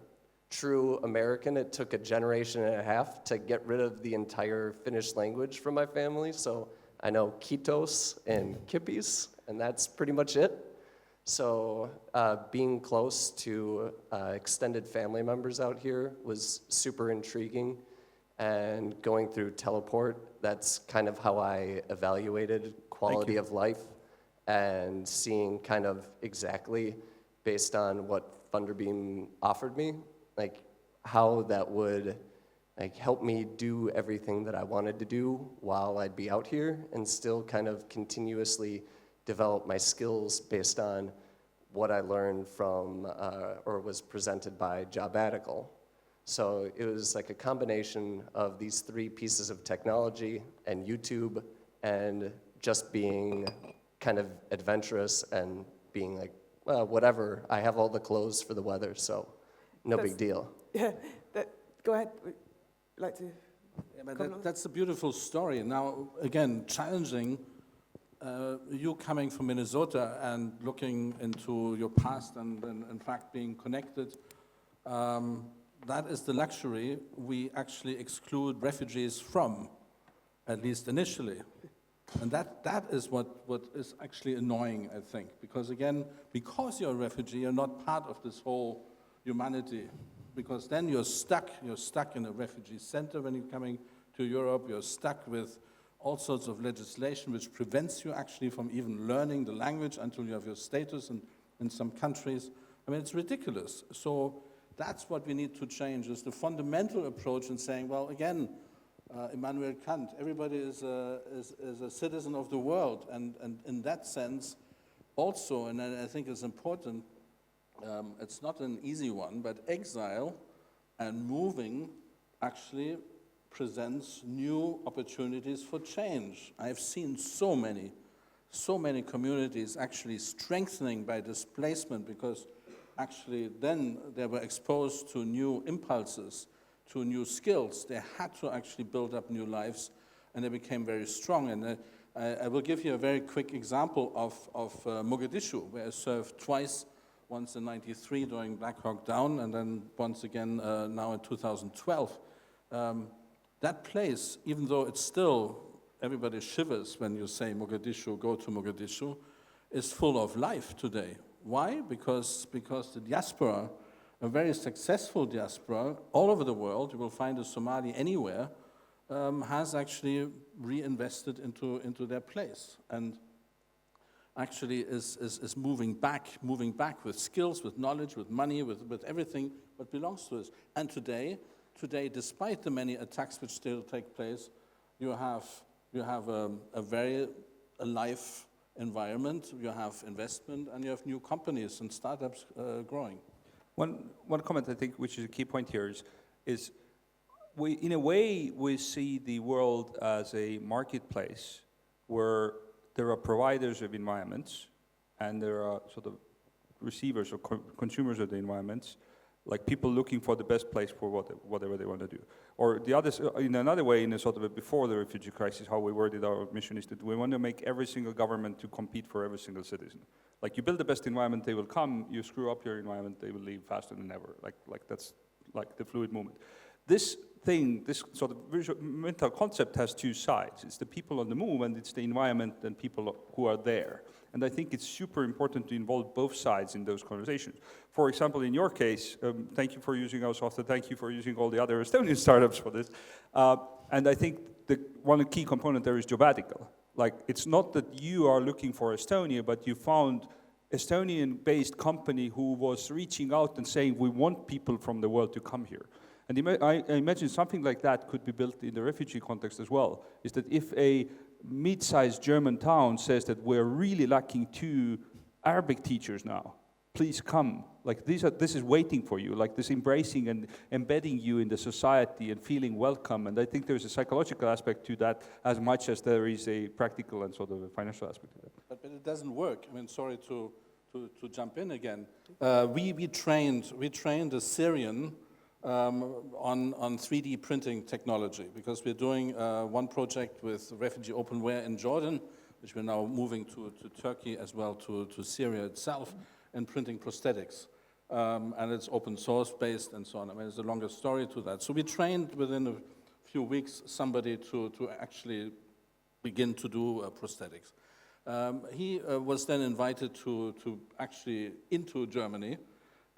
true American, it took a generation and a half to get rid of the entire Finnish language from my family. So I know kiitos and kippis, and that's pretty much it. So being close to extended family members out here was super intriguing. And going through teleport, that's kind of how I evaluated quality of life, and seeing kind of exactly based on what Funderbeam offered me, like how that would help me do everything that I wanted to do while I'd be out here, and still kind of continuously develop my skills based on what I learned from or was presented by Jobatical. So it was like a combination of these three pieces of technology and YouTube, and just being kind of adventurous and being like, well, whatever, I have all the clothes for the weather, so no big deal. Yeah, go ahead. Would you like to? Yeah, but that's a beautiful story. Now, again, challenging you coming from Minnesota and looking into your past and in fact being connected. That is the luxury we actually exclude refugees from, at least initially. And that is what is actually annoying, I think. Because again, because you're a refugee, you're not part of this whole humanity. Because then you're stuck in a refugee center when you're coming to Europe. You're stuck with all sorts of legislation which prevents you actually from even learning the language until you have your status in some countries. I mean, it's ridiculous. So that's what we need to change, is the fundamental approach in saying, well, again, Immanuel Kant, everybody is a citizen of the world. And in that sense, also, and I think it's important, it's not an easy one, but exile and moving actually presents new opportunities for change. I've seen so many communities actually strengthening by displacement, because actually then they were exposed to new impulses, to new skills. They had to actually build up new lives, and they became very strong. And I will give you a very quick example of Mogadishu, where I served twice, once in '93 during Black Hawk Down, and then once again now in 2012. That place, even though it's still, everybody shivers when you say Mogadishu, go to Mogadishu, is full of life today. Why? Because the diaspora, a very successful diaspora all over the world, you will find a Somali anywhere, has actually reinvested into their place, and actually is moving back with skills, with knowledge, with money, with everything what belongs to us. And today, despite the many attacks which still take place, you have a very alive environment, you have investment, and you have new companies and startups growing. One comment I think, which is a key point here, is we, in a way, we see the world as a marketplace where there are providers of environments and there are sort of receivers or consumers of the environments, like people looking for the best place for whatever they want to do. Or the others, in another way, in a sort of a before the refugee crisis, how we worded our mission is that we want to make every single government to compete for every single citizen. Like, you build the best environment, they will come. You screw up your environment, they will leave faster than ever. Like that's like the fluid movement. This thing, this sort of visual mental concept has two sides. It's the people on the move, and it's the environment and people who are there. And I think it's super important to involve both sides in those conversations. For example, in your case, thank you for using our software, thank you for using all the other Estonian startups for this. And I think one key component there is Jobatical. Like, it's not that you are looking for Estonia, but you found Estonian-based company who was reaching out and saying, we want people from the world to come here. And I imagine something like that could be built in the refugee context as well, is that if a mid-sized German town says that we're really lacking 2 Arabic teachers now, please come. Like this is waiting for you, like this embracing and embedding you in the society and feeling welcome. And I think there's a psychological aspect to that as much as there is a practical and sort of a financial aspect to that. But it doesn't work. I mean, sorry to jump in again. We trained a Syrian on 3D printing technology, because we're doing one project with refugee openware in Jordan, which we're now moving to Turkey as well, to Syria itself, and printing prosthetics. And it's open source based and so on. I mean, there's a longer story to that. So we trained within a few weeks somebody to actually begin to do prosthetics. He was then invited to actually into Germany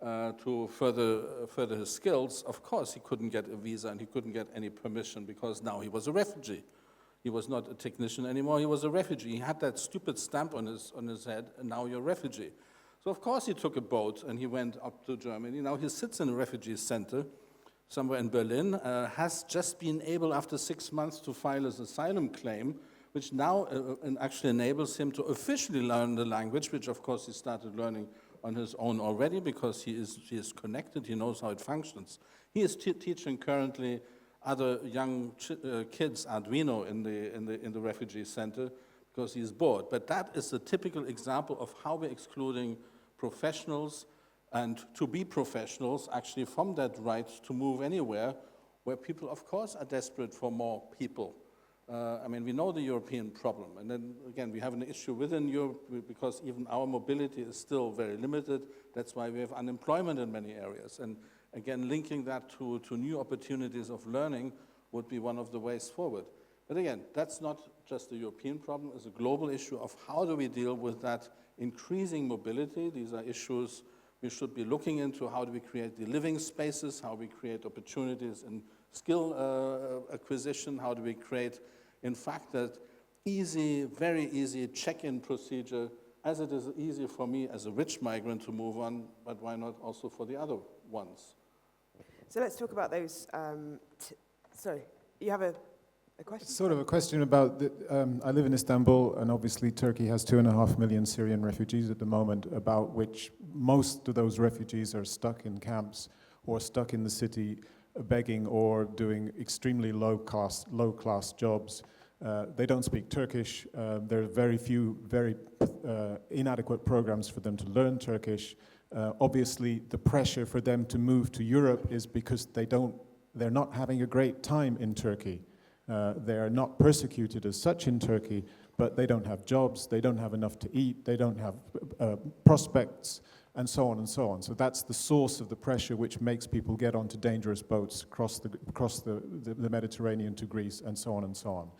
to further his skills. Of course, he couldn't get a visa and he couldn't get any permission, because now he was a refugee. He was not a technician anymore, he was a refugee. He had that stupid stamp on his head, and now you're a refugee. So of course he took a boat and he went up to Germany. Now he sits in a refugee center somewhere in Berlin, has just been able after 6 months to file his asylum claim, which now actually enables him to officially learn the language, which of course he started learning on his own already, because he is connected, he knows how it functions. He is teaching currently other young kids Arduino in the refugee center, because he is bored. But that is a typical example of how we're excluding professionals, and to be professionals actually from that right to move anywhere, where people of course are desperate for more people. I mean, we know the European problem, and then again we have an issue within Europe, because even our mobility is still very limited. That's why we have unemployment in many areas, and again linking that to new opportunities of learning would be one of the ways forward. But again, that's not just a European problem, it's a global issue of how do we deal with that increasing mobility. These are issues we should be looking into. How do we create the living spaces? How do we create opportunities in skill acquisition? How do we create, in fact, that easy, very easy check-in procedure, as it is easy for me as a rich migrant to move on, but why not also for the other ones? So let's talk about those. Sorry, you have a question? Sort of a question about, I live in Istanbul, and obviously Turkey has 2.5 million Syrian refugees at the moment, about which most of those refugees are stuck in camps or stuck in the city begging or doing extremely low-class jobs. They don't speak Turkish. There are very few, very inadequate programs for them to learn Turkish. Obviously, the pressure for them to move to Europe is because they're not having a great time in Turkey. They are not persecuted as such in Turkey, but they don't have jobs, they don't have enough to eat, they don't have prospects, and so on and so on. So that's the source of the pressure which makes people get onto dangerous boats across the Mediterranean to Greece, and so on and so on.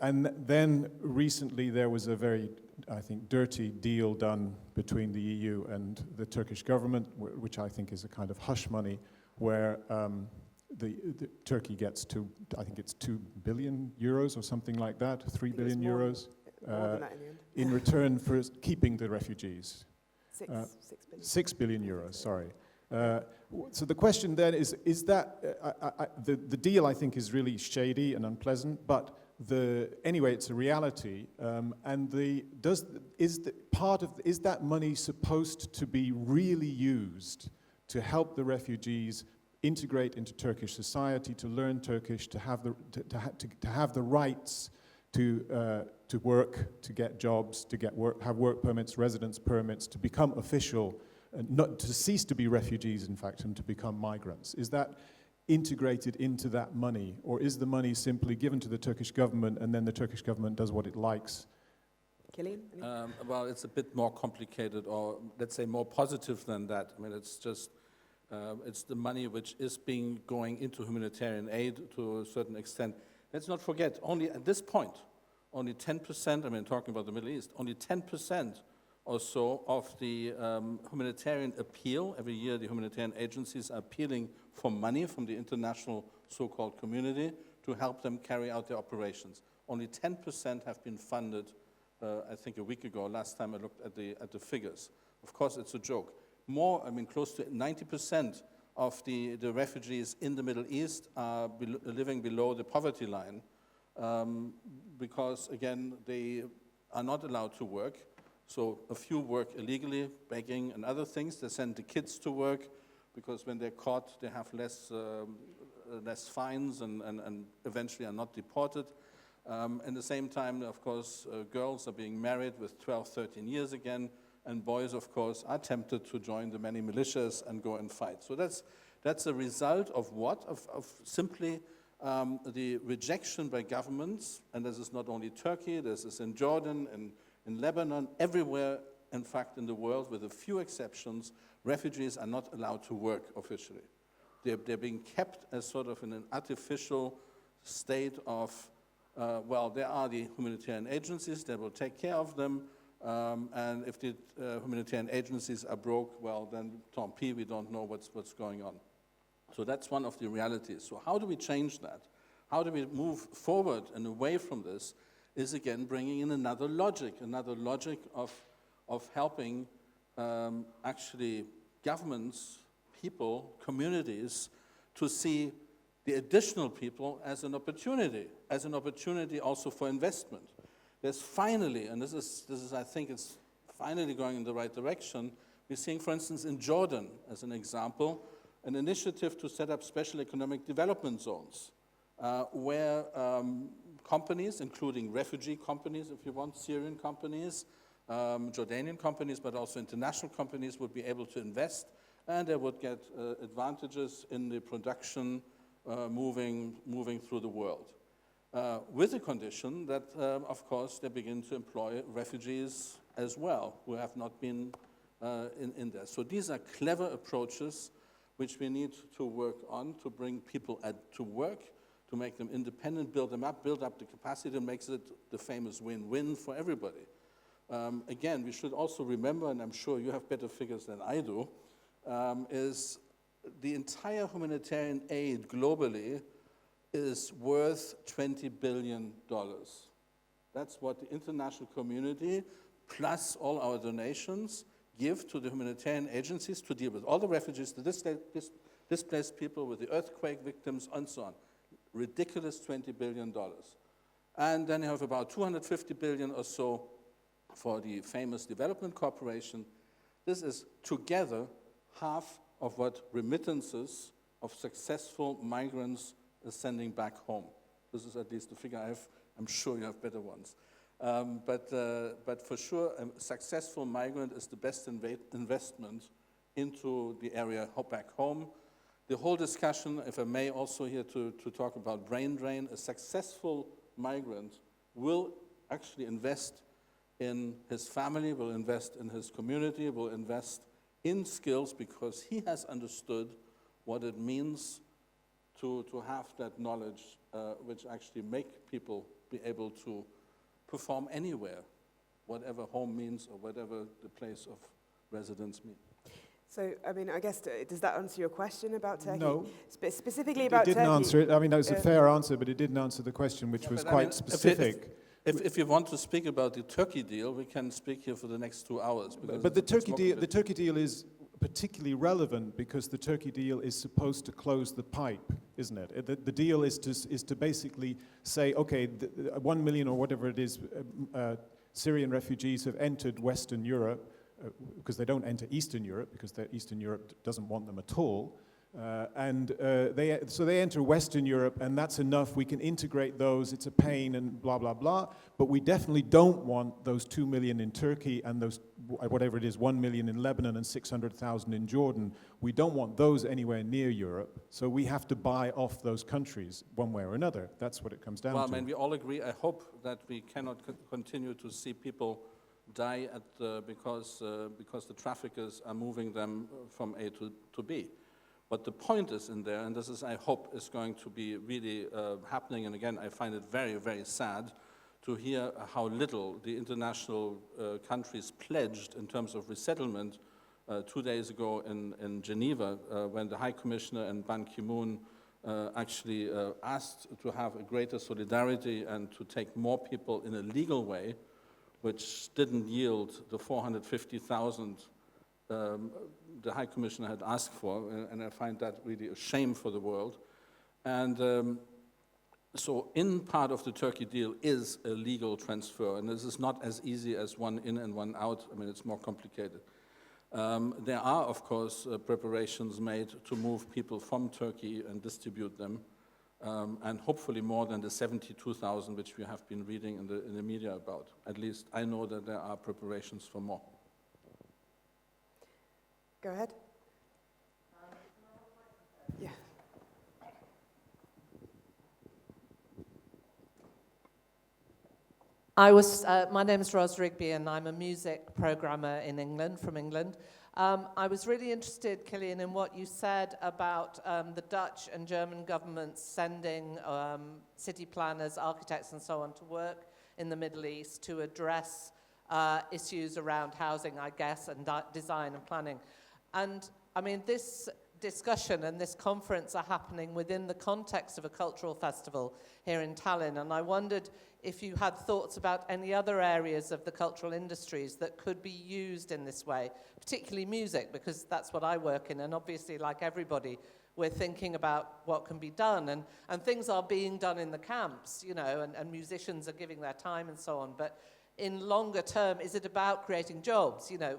And then recently there was a very, I think, dirty deal done between the EU and the Turkish government, which I think is a kind of hush money, where the Turkey gets to, I think it's 2 billion euros or something like that, 3 billion euros, more than that in the end. in return for keeping the refugees. 6 billion. 6 billion euros, sorry. So the question then is that, the deal I think is really shady and unpleasant, but anyway, it's a reality, and is that money supposed to be really used to help the refugees integrate into Turkish society, to learn Turkish, to have the rights to work, to get jobs, to have work permits, residence permits, to become official, not to cease to be refugees, in fact, and to become migrants? Is that integrated into that money, or is the money simply given to the Turkish government and then the Turkish government does what it likes? Kilian? Well, it's a bit more complicated, or let's say more positive than that. I mean, it's just it's the money which is going into humanitarian aid to a certain extent. Let's not forget, only at this point, only 10%, I mean, talking about the Middle East, only 10% or so of the humanitarian appeal. Every year the humanitarian agencies are appealing for money from the international so-called community to help them carry out their operations. Only 10% have been funded I think a week ago, last time I looked at the figures. Of course, it's a joke. Close to 90% of the refugees in the Middle East are living below the poverty line because, again, they are not allowed to work. So a few work illegally, begging and other things. They send the kids to work because when they're caught, they have less fines and eventually are not deported. At the same time, of course, girls are being married with 12, 13 years again, and boys, of course, are tempted to join the many militias and go and fight. So that's a result of what? Of simply the rejection by governments, and this is not only Turkey, this is in Jordan, and in Lebanon, everywhere, in fact, in the world, with a few exceptions, refugees are not allowed to work officially. They're being kept as sort of in an artificial state of, there are the humanitarian agencies that will take care of them, and if the humanitarian agencies are broke, well, then tant pis, we don't know what's going on. So that's one of the realities. So how do we change that? How do we move forward and away from this? Is again bringing in another logic of helping actually governments, people, communities to see the additional people as an opportunity also for investment. There's finally, and this is I think it's finally going in the right direction, we're seeing, for instance, in Jordan, as an example, an initiative to set up special economic development zones where companies, including refugee companies, if you want, Syrian companies, Jordanian companies, but also international companies would be able to invest, and they would get advantages in the production moving through the world. With the condition that, of course, they begin to employ refugees as well, who have not been in there. So these are clever approaches which we need to work on to bring people to work, to make them independent, build up the capacity, and makes it the famous win-win for everybody. Again, we should also remember, and I'm sure you have better figures than I do, is the entire humanitarian aid globally is worth $20 billion. That's what the international community, plus all our donations, give to the humanitarian agencies to deal with all the refugees, the displaced people, with the earthquake victims, and so on. Ridiculous $20 billion. And then you have about $250 billion or so for the famous Development Corporation. This is together half of what remittances of successful migrants are sending back home. This is at least the figure I have. I'm sure you have better ones. But for sure, a successful migrant is the best investment into the area back home. The whole discussion, if I may also here to talk about brain drain, a successful migrant will actually invest in his family, will invest in his community, will invest in skills because he has understood what it means to have that knowledge which actually make people be able to perform anywhere, whatever home means or whatever the place of residence means. So, I mean, I guess, does that answer your question about Turkey? No. Specifically about Turkey? It didn't answer it. I mean, that was a fair answer, but it didn't answer the question, which was quite specific. If you want to speak about the Turkey deal, we can speak here for the next 2 hours. But the Turkey deal is particularly relevant because the Turkey deal is supposed to close the pipe, isn't it? The deal is to basically say, okay, 1 million or whatever it is, Syrian refugees have entered Western Europe, because they don't enter Eastern Europe, because Eastern Europe doesn't want them at all. So they enter Western Europe, and that's enough. We can integrate those. It's a pain and blah, blah, blah. But we definitely don't want those 2 million in Turkey and those, whatever it is, 1 million in Lebanon and 600,000 in Jordan. We don't want those anywhere near Europe. So we have to buy off those countries one way or another. That's what it comes down to. Well, I mean, we all agree. I hope that we cannot continue to see people die because the traffickers are moving them from A to B. But the point is in there, and this is, I hope, is going to be really happening. And again, I find it very, very sad to hear how little the international countries pledged in terms of resettlement 2 days ago in Geneva, when the High Commissioner and Ban Ki-moon actually asked to have a greater solidarity and to take more people in a legal way, which didn't yield the 450,000 the High Commissioner had asked for, and I find that really a shame for the world. And so in part of the Turkey deal is a legal transfer, and this is not as easy as one in and one out. I mean, it's more complicated. There are, of course, preparations made to move people from Turkey and distribute them, and hopefully more than the 72,000 which we have been reading in the media about. At least I know that there are preparations for more. Go ahead. Yeah. My name is Ros Rigby, and I'm a music programmer in England, from England. I was really interested, Kilian, in what you said about the Dutch and German governments sending city planners, architects, and so on to work in the Middle East to address issues around housing, I guess, and design and planning. And I mean, this discussion and this conference are happening within the context of a cultural festival here in Tallinn, and I wondered if you had thoughts about any other areas of the cultural industries that could be used in this way, particularly music, because that's what I work in, and obviously, like everybody, we're thinking about what can be done, and things are being done in the camps, you know, and musicians are giving their time and so on, but in longer term, is it about creating jobs? You know,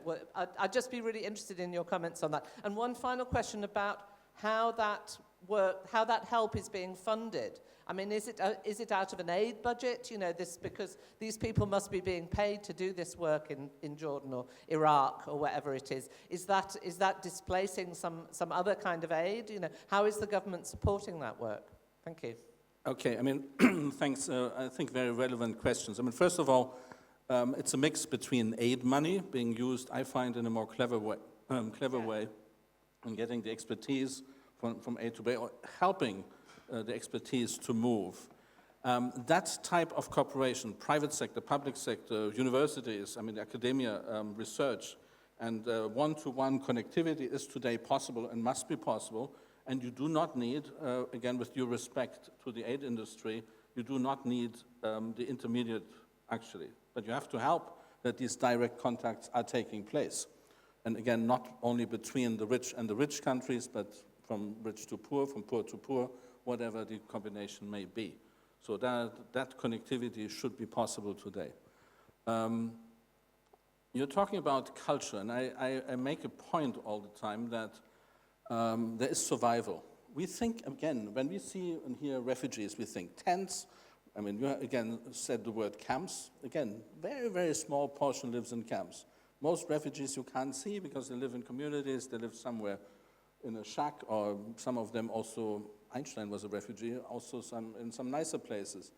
I'd just be really interested in your comments on that. And one final question about how that work, how that help is being funded. I mean, is it out of an aid budget? You know, because these people must be being paid to do this work in Jordan or Iraq or wherever it is. Is that displacing some other kind of aid? You know, how is the government supporting that work? Thank you. Okay, I mean, thanks. I think very relevant questions. I mean, first of all, it's a mix between aid money being used, I find, in a more clever way, and getting the expertise from A to B, or helping the expertise to move. That type of cooperation, private sector, public sector, universities, I mean, academia, research, and one-to-one connectivity is today possible and must be possible, and you do not need, again, with due respect to the aid industry, you do not need the intermediate, actually. But you have to help that these direct contacts are taking place. And again, not only between the rich and the rich countries, but from rich to poor, from poor to poor, whatever the combination may be. So that connectivity should be possible today. You're talking about culture, and I make a point all the time that there is survival. We think, again, when we see and hear refugees, we think tents. I mean, you again said the word camps. Again, very, very small portion lives in camps. Most refugees you can't see because they live in communities, they live somewhere in a shack, or some of them also, Einstein was a refugee, also in some nicer places.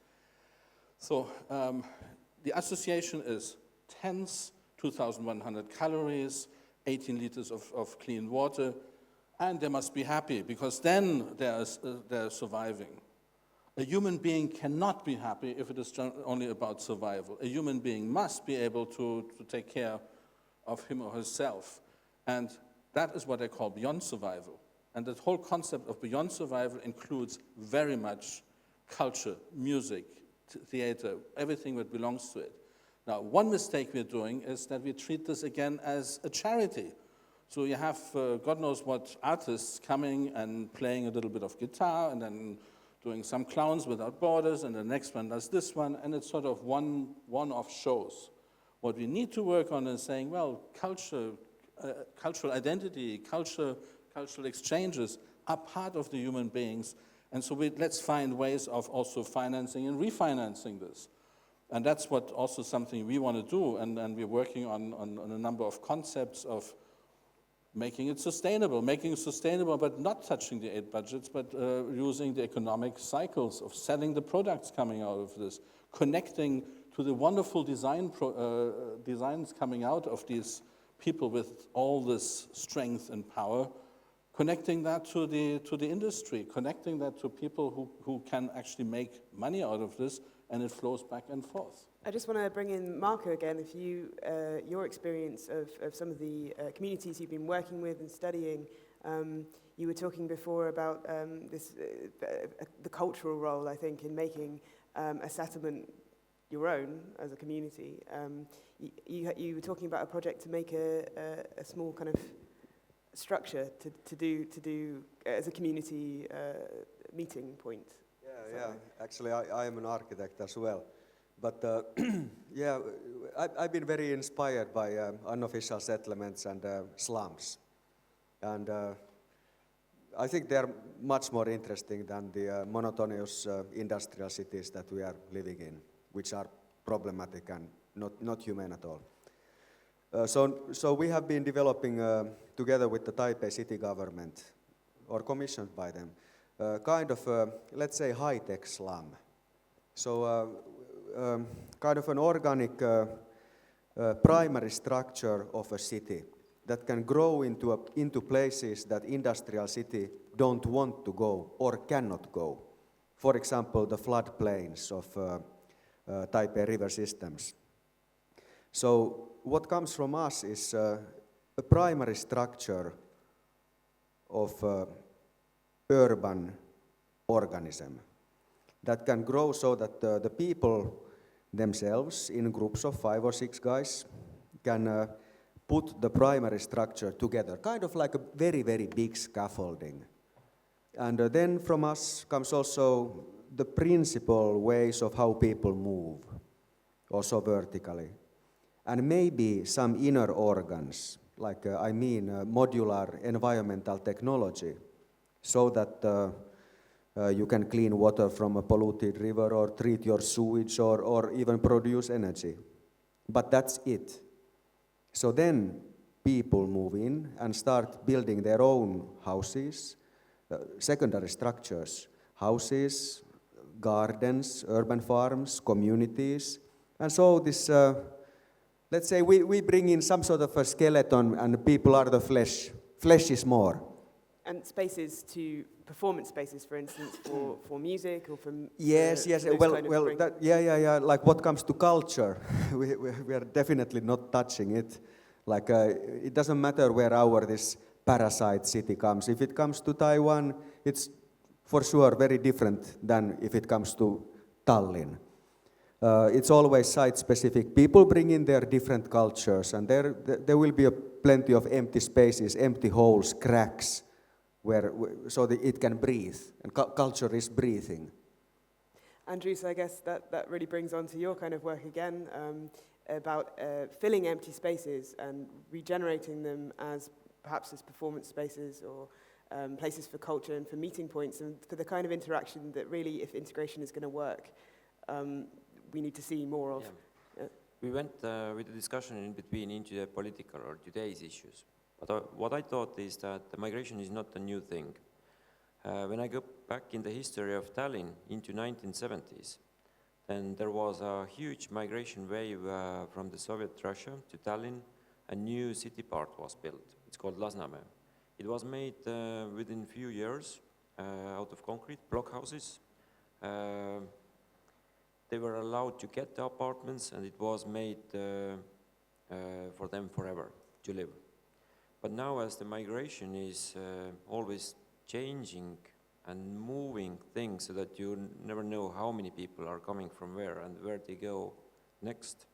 So the association is tents, 2,100 calories, 18 liters of clean water, and they must be happy because then they're surviving. A human being cannot be happy if it is only about survival. A human being must be able to take care of him or herself. And that is what I call beyond survival. And that whole concept of beyond survival includes very much culture, music, theater, everything that belongs to it. Now, one mistake we're doing is that we treat this again as a charity. So you have God knows what artists coming and playing a little bit of guitar and then doing some Clowns Without Borders, and the next one does this one, and it's sort of one-off shows. What we need to work on is saying, well, culture, cultural identity, cultural exchanges are part of the human beings, and so let's find ways of also financing and refinancing this. And that's what also something we want to do, and we're working on a number of concepts of making it sustainable, but not touching the aid budgets, but using the economic cycles of selling the products coming out of this, connecting to the wonderful designs coming out of these people with all this strength and power, connecting that to the industry, connecting that to people who can actually make money out of this, and it flows back and forth. I just want to bring in Marco again. If your experience of some of the communities you've been working with and studying, you were talking before about the cultural role, I think, in making a settlement your own as a community. You were talking about a project to make a small kind of structure to do as a community meeting point. Yeah. Actually, I am an architect as well. But yeah, I've been very inspired by unofficial settlements and slums. And I think they're much more interesting than the monotonous industrial cities that we are living in, which are problematic and not human at all. So we have been developing, together with the Taipei city government, or commissioned by them, kind of, let's say, high-tech slum. So kind of an organic primary structure of a city that can grow into places that industrial city don't want to go or cannot go. For example, the floodplains of Taipei river systems. So what comes from us is a primary structure of urban organism that can grow so that the people themselves, in groups of 5 or 6 guys, can put the primary structure together, kind of like a very, very big scaffolding. And then from us comes also the principal ways of how people move, also vertically. And maybe some inner organs, like modular environmental technology, so that you can clean water from a polluted river or treat your sewage or even produce energy. But that's it. So then people move in and start building their own houses, secondary structures, houses, gardens, urban farms, communities. And so this, let's say we bring in some sort of a skeleton and people are the flesh. Flesh is more. And spaces performance spaces, for instance, for music or for yes. Like what comes to culture, we are definitely not touching it. Like it doesn't matter where this parasite city comes. If it comes to Taiwan, it's for sure very different than if it comes to Tallinn. It's always site-specific. People bring in their different cultures, and there will be plenty of empty spaces, empty holes, cracks, so that it can breathe, and culture is breathing. Andrus, I guess that really brings on to your kind of work again, about filling empty spaces and regenerating them as perhaps as performance spaces or places for culture and for meeting points and for the kind of interaction that really, if integration is going to work, we need to see more of. Yeah. We went with the discussion in between into the political or today's issues. But what I thought is that the migration is not a new thing. When I go back in the history of Tallinn into 1970s, then there was a huge migration wave from the Soviet Russia to Tallinn. A new city part was built. It's called Lasnamäe. It was made within a few years out of concrete, block houses. They were allowed to get the apartments, and it was made for them forever to live. But now, as the migration is always changing and moving things so that you never know how many people are coming from where and where they go next,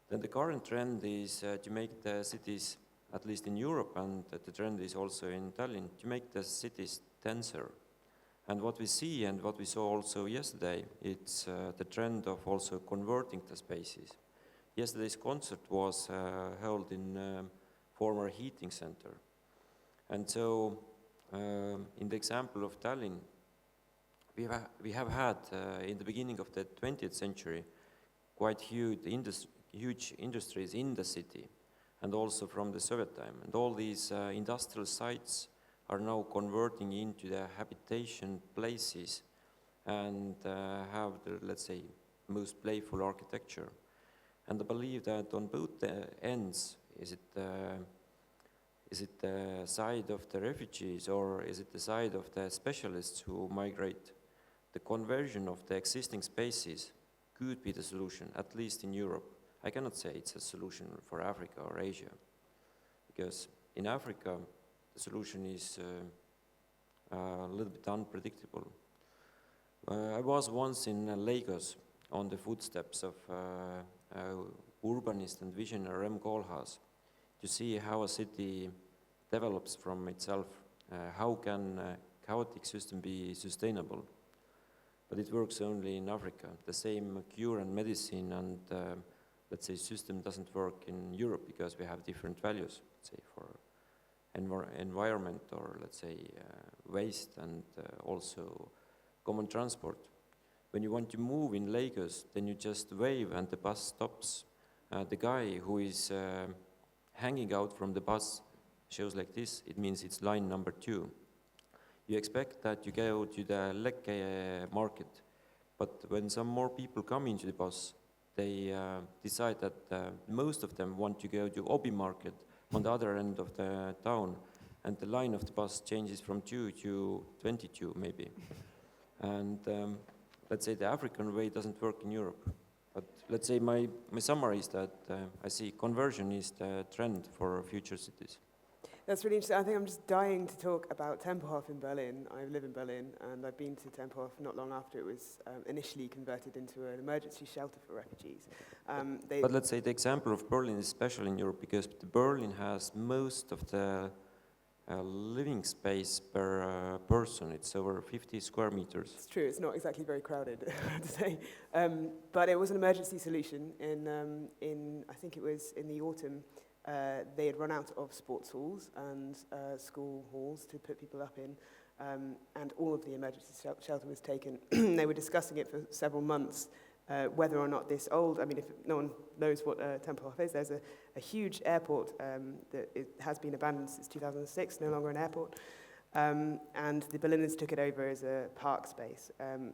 then the current trend is to make the cities, at least in Europe, and the trend is also in Tallinn, to make the cities denser. And what we see and what we saw also yesterday, it's the trend of also converting the spaces. Yesterday's concert was held in former heating center. And so, in the example of Tallinn, we have had, in the beginning of the 20th century, quite huge industries in the city, and also from the Soviet time. And all these industrial sites are now converting into the habitation places and have the, let's say, most playful architecture. And I believe that on both the ends, is it the side of the refugees or is it the side of the specialists who migrate? The conversion of the existing spaces could be the solution, at least in Europe. I cannot say it's a solution for Africa or Asia, because in Africa, the solution is a little bit unpredictable. I was once in Lagos on the footsteps of urbanist and visionary Rem Koolhaas to see how a city develops from itself. How can a chaotic system be sustainable? But it works only in Africa. The same cure and medicine and, let's say, system doesn't work in Europe because we have different values, let's say, for environment or, let's say, waste and also common transport. When you want to move in Lagos, then you just wave and the bus stops. The guy who is hanging out from the bus shows like this, it means it's line number 2. You expect that you go to the Lekke market, but when some more people come into the bus, they decide that most of them want to go to Obi market on the other end of the town, and the line of the bus changes from 2 to 22 maybe. And let's say the African way doesn't work in Europe. But let's say my summary is that I see conversion is the trend for future cities. That's really interesting. I think I'm just dying to talk about Tempelhof in Berlin. I live in Berlin, and I've been to Tempelhof not long after it was initially converted into an emergency shelter for refugees. But let's say the example of Berlin is special in Europe because Berlin has most of the living space per person. It's over 50 square meters. It's true. It's not exactly very crowded, I have to say. But it was an emergency solution in I think it was in the autumn. They had run out of sports halls and school halls to put people up in, and all of the emergency shelter was taken. They were discussing it for several months, whether or not this old, I mean, if no one knows what Tempelhof is, there's a huge airport that it has been abandoned since 2006, no longer an airport. And the Berliners took it over as a park space. And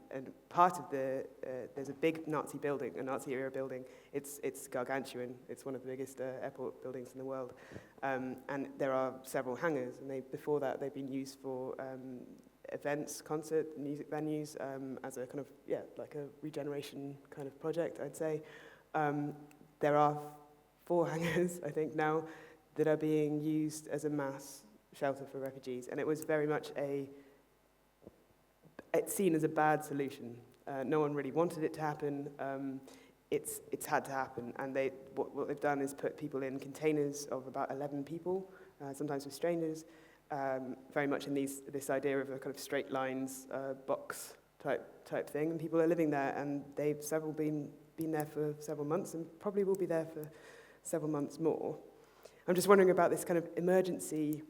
part of there's a big Nazi building, a Nazi-era building. It's gargantuan. It's one of the biggest airport buildings in the world. And there are several hangars. And before that, they've been used for events, concert, music venues, as a kind of, like a regeneration kind of project, I'd say. There are 4 hangars, I think, now that are being used as a mass shelter for refugees, and it was very much it's seen as a bad solution. No one really wanted it to happen. It's had to happen, and what they've done is put people in containers of about 11 people, sometimes with strangers, very much in this idea of a kind of straight lines box type thing, and people are living there, and they've been there for several months, and probably will be there for several months more. I'm just wondering about this kind of emergency.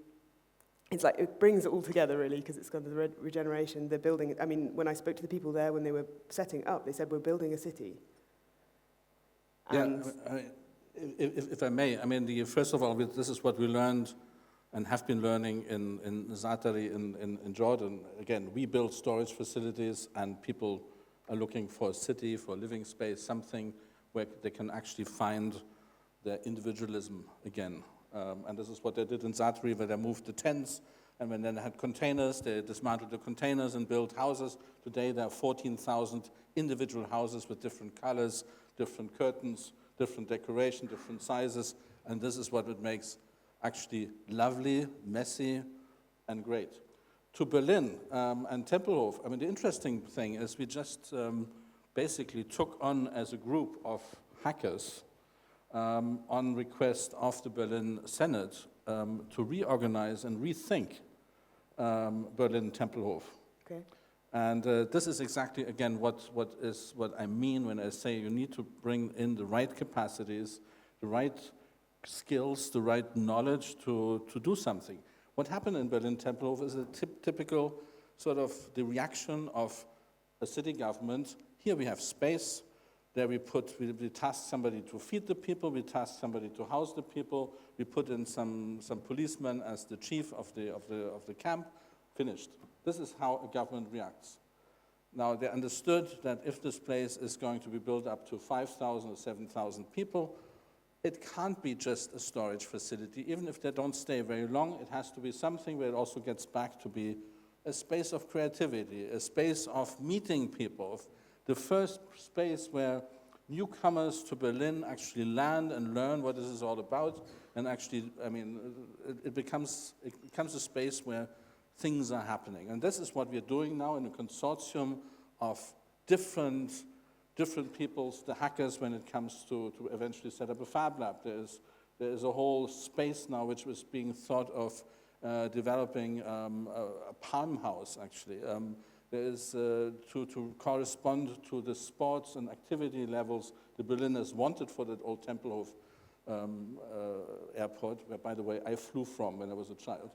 It's like it brings it all together, really, because it's kind of the regeneration, the building. I mean, when I spoke to the people there when they were setting up, they said, we're building a city. And if I may, I mean, first of all, this is what we learned and have been learning in Zaatari in Jordan. Again, we build storage facilities, and people are looking for a city, for a living space, something where they can actually find their individualism again. And this is what they did in Zaatari, where they moved the tents, and when they had containers, they dismantled the containers and built houses. Today there are 14,000 individual houses with different colors, different curtains, different decoration, different sizes, and this is what it makes actually lovely, messy, and great. To Berlin and Tempelhof, I mean, the interesting thing is we just basically took on as a group of hackers on request of the Berlin Senate to reorganize and rethink Berlin Tempelhof. Okay. And this is exactly, again, what I mean when I say you need to bring in the right capacities, the right skills, the right knowledge to do something. What happened in Berlin Tempelhof is a typical sort of the reaction of a city government. Here we have space. There we task somebody to feed the people, we task somebody to house the people, we put in some policemen as the chief of the camp, finished. This is how a government reacts. Now they understood that if this place is going to be built up to 5,000 or 7,000 people, it can't be just a storage facility. Even if they don't stay very long, it has to be something where it also gets back to be a space of creativity, a space of meeting people, the first space where newcomers to Berlin actually land and learn what this is all about, and actually, I mean, it becomes a space where things are happening. And this is what we're doing now in a consortium of different different peoples, the hackers, when it comes to eventually set up a fab lab. There is a whole space now which was being thought of developing a palm house, actually. There is to correspond to the sports and activity levels the Berliners wanted for that old Tempelhof airport, where, by the way, I flew from when I was a child.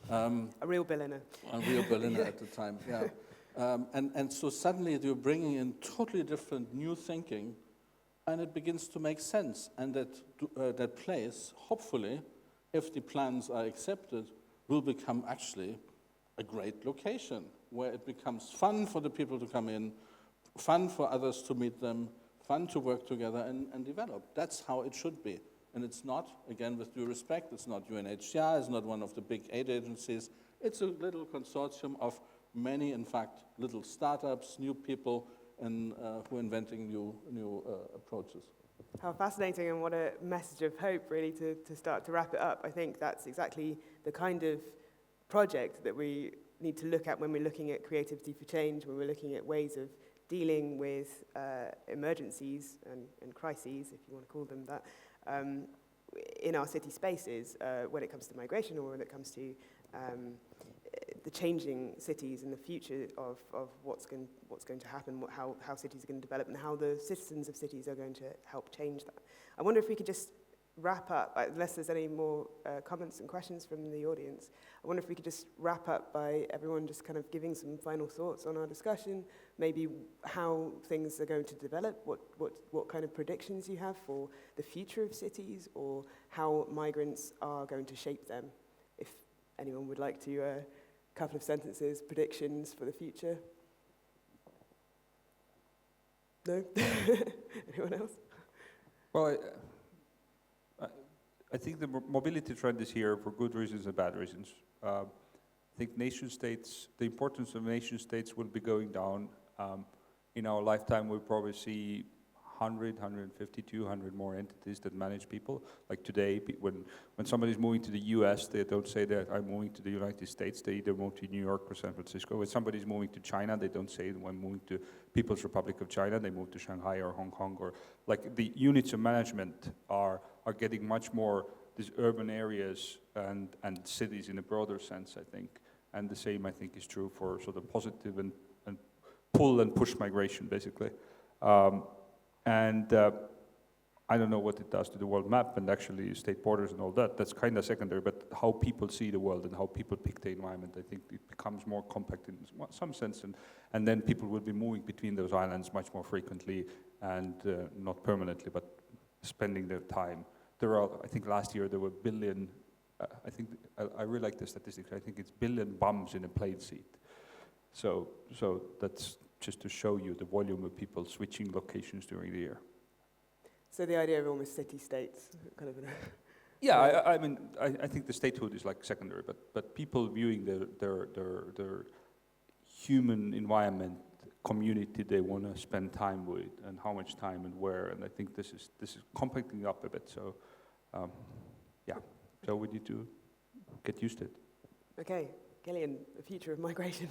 A real Berliner. A real Berliner at the time, yeah. And so suddenly you're bringing in totally different new thinking, and it begins to make sense. And that place, hopefully, if the plans are accepted, will become actually a great location, where it becomes fun for the people to come in, fun for others to meet them, fun to work together and develop. That's how it should be. And it's not, again, with due respect, it's not UNHCR, it's not one of the big aid agencies. It's a little consortium of many, in fact, little startups, new people, and who are inventing new approaches. How fascinating, and what a message of hope, really, to start to wrap it up. I think that's exactly the kind of project that we need to look at when we're looking at creativity for change, when we're looking at ways of dealing with emergencies and crises, if you want to call them that, in our city spaces, when it comes to migration or when it comes to the changing cities and the future of what's going to happen, how cities are going to develop, and how the citizens of cities are going to help change that. I wonder if we could just wrap up, unless there's any more comments and questions from the audience, I wonder if we could just wrap up by everyone just kind of giving some final thoughts on our discussion, maybe how things are going to develop, what kind of predictions you have for the future of cities, or how migrants are going to shape them. If anyone would like to, a couple of sentences, predictions for the future. No? Anyone else? Well, I think the mobility trend is here for good reasons and bad reasons. I think nation states, the importance of nation states will be going down. In our lifetime, we'll probably see 100, 150, 200 more entities that manage people. Like today, when somebody's moving to the US, they don't say that I'm moving to the United States. They either move to New York or San Francisco. When somebody's moving to China, they don't say I'm moving to People's Republic of China. They move to Shanghai or Hong Kong. Or like the units of management are getting much more these urban areas and cities in a broader sense, I think. And the same, I think, is true for sort of positive and pull and push migration, basically. I don't know what it does to the world map and actually state borders and all that. That's kind of secondary, but how people see the world and how people pick the environment, I think it becomes more compact in some sense. And then people will be moving between those islands much more frequently and not permanently, but spending their time. There are, I think last year there were billion, I really like the statistics, I think it's billion bums in a plane seat. So that's just to show you the volume of people switching locations during the year. So the idea of almost city-states, kind of. Yeah, I mean, I think the statehood is like secondary, but people viewing their human environment, community they want to spend time with, and how much time and where, and I think this is compacting up a bit. So, yeah. So we need to get used to it. Okay. Kilian, the future of migration.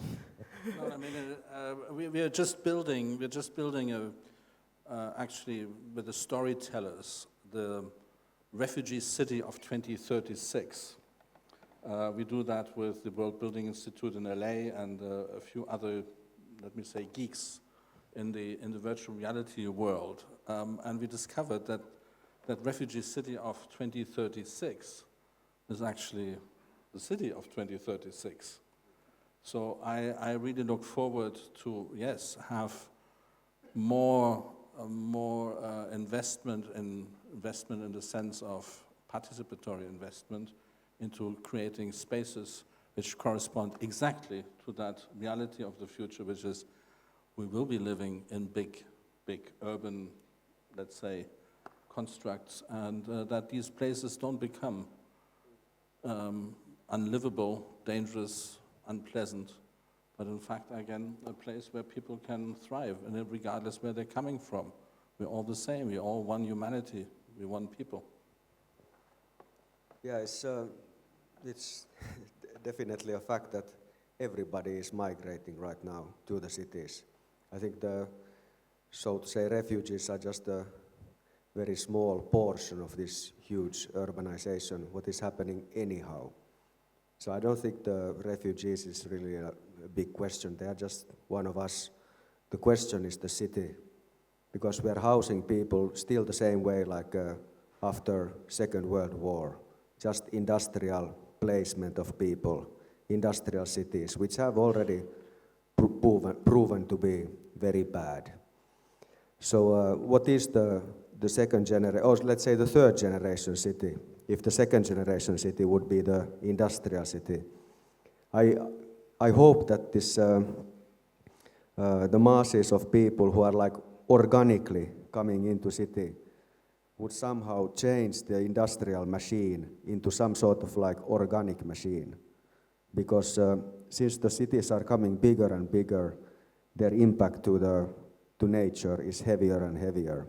Well, I mean, we are just building. We're just building actually with the storytellers, the refugee city of 2036. We do that with the World Building Institute in LA and a few other, let me say, geeks in the virtual reality world, and we discovered that refugee city of 2036 is actually the city of 2036. So I really look forward to, yes, have more investment in the sense of participatory investment into creating spaces which correspond exactly to that reality of the future, which is we will be living in big urban, let's say, constructs, and that these places don't become unlivable, dangerous, unpleasant, but in fact, again, a place where people can thrive, and regardless where they're coming from. We're all the same. We're all one humanity. We're one people. Yeah, it's definitely a fact that everybody is migrating right now to the cities. I think the So to say, refugees are just a very small portion of this huge urbanization, what is happening anyhow. So I don't think the refugees is really a big question. They are just one of us. The question is the city, because we are housing people still the same way like after Second World War, just industrial placement of people, industrial cities, which have already proven to be very bad. So what is the second generation, or let's say the third generation city, if the second generation city would be the industrial city? I hope that this the masses of people who are like organically coming into city would somehow change the industrial machine into some sort of like organic machine. Because since the cities are coming bigger and bigger, their impact to nature is heavier and heavier.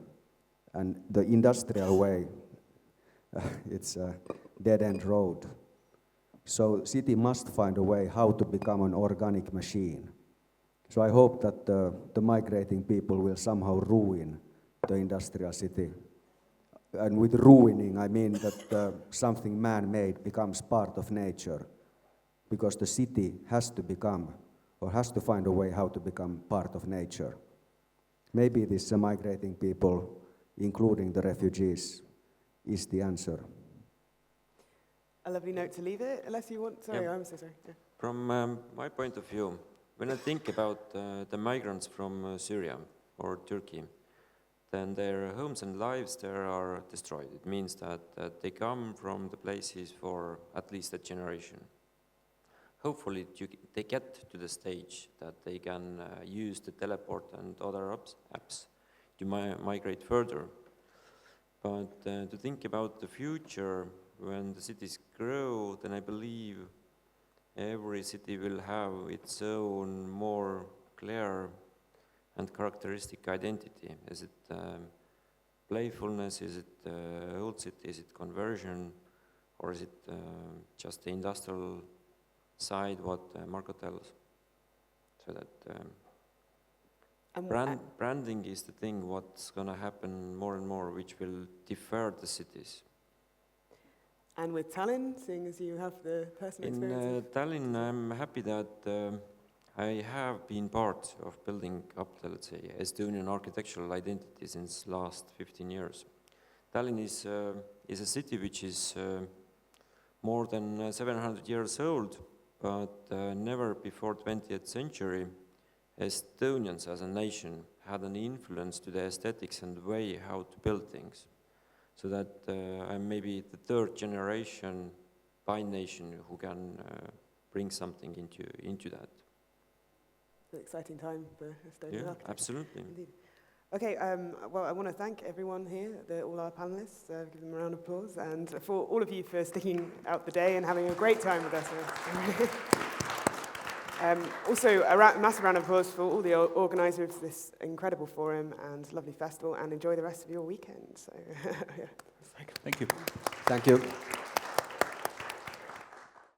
And the industrial way, it's a dead-end road. So city must find a way how to become an organic machine. So I hope that the migrating people will somehow ruin the industrial city. And with ruining, I mean that something man-made becomes part of nature, because the city has to become, or has to find a way how to become part of nature. Maybe these migrating people, including the refugees, is the answer. A lovely note to leave it, unless you want, sorry, I'm so sorry. Yeah. From my point of view, when I think about the migrants from Syria or Turkey, then their homes and lives there are destroyed. It means that they come from the places for at least a generation. Hopefully they get to the stage that they can use the teleport and other apps to migrate further. But to think about the future, when the cities grow, then I believe every city will have its own more clear and characteristic identity. Is it playfulness, is it old city, is it conversion, or is it just the industrial side, what Marko tells? So that branding is the thing what's going to happen more and more, which will differ the cities. And with Tallinn, seeing as you have the personal experience? In Tallinn, I'm happy that I have been part of building up the, let's say, Estonian architectural identity since last 15 years. Tallinn is a city which is more than 700 years old, but never before 20th century Estonians as a nation had an influence to the aesthetics and way how to build things. So that I'm maybe the third generation by nation who can bring something into that. It's an exciting time for Estonian architecture. Absolutely. Indeed. Okay, well, I want to thank everyone here, all our panelists, give them a round of applause, and for all of you for sticking out the day and having a great time with us. Also, a massive round of applause for all the organisers of this incredible forum and lovely festival, and enjoy the rest of your weekend. So, yeah. Thank you. Thank you.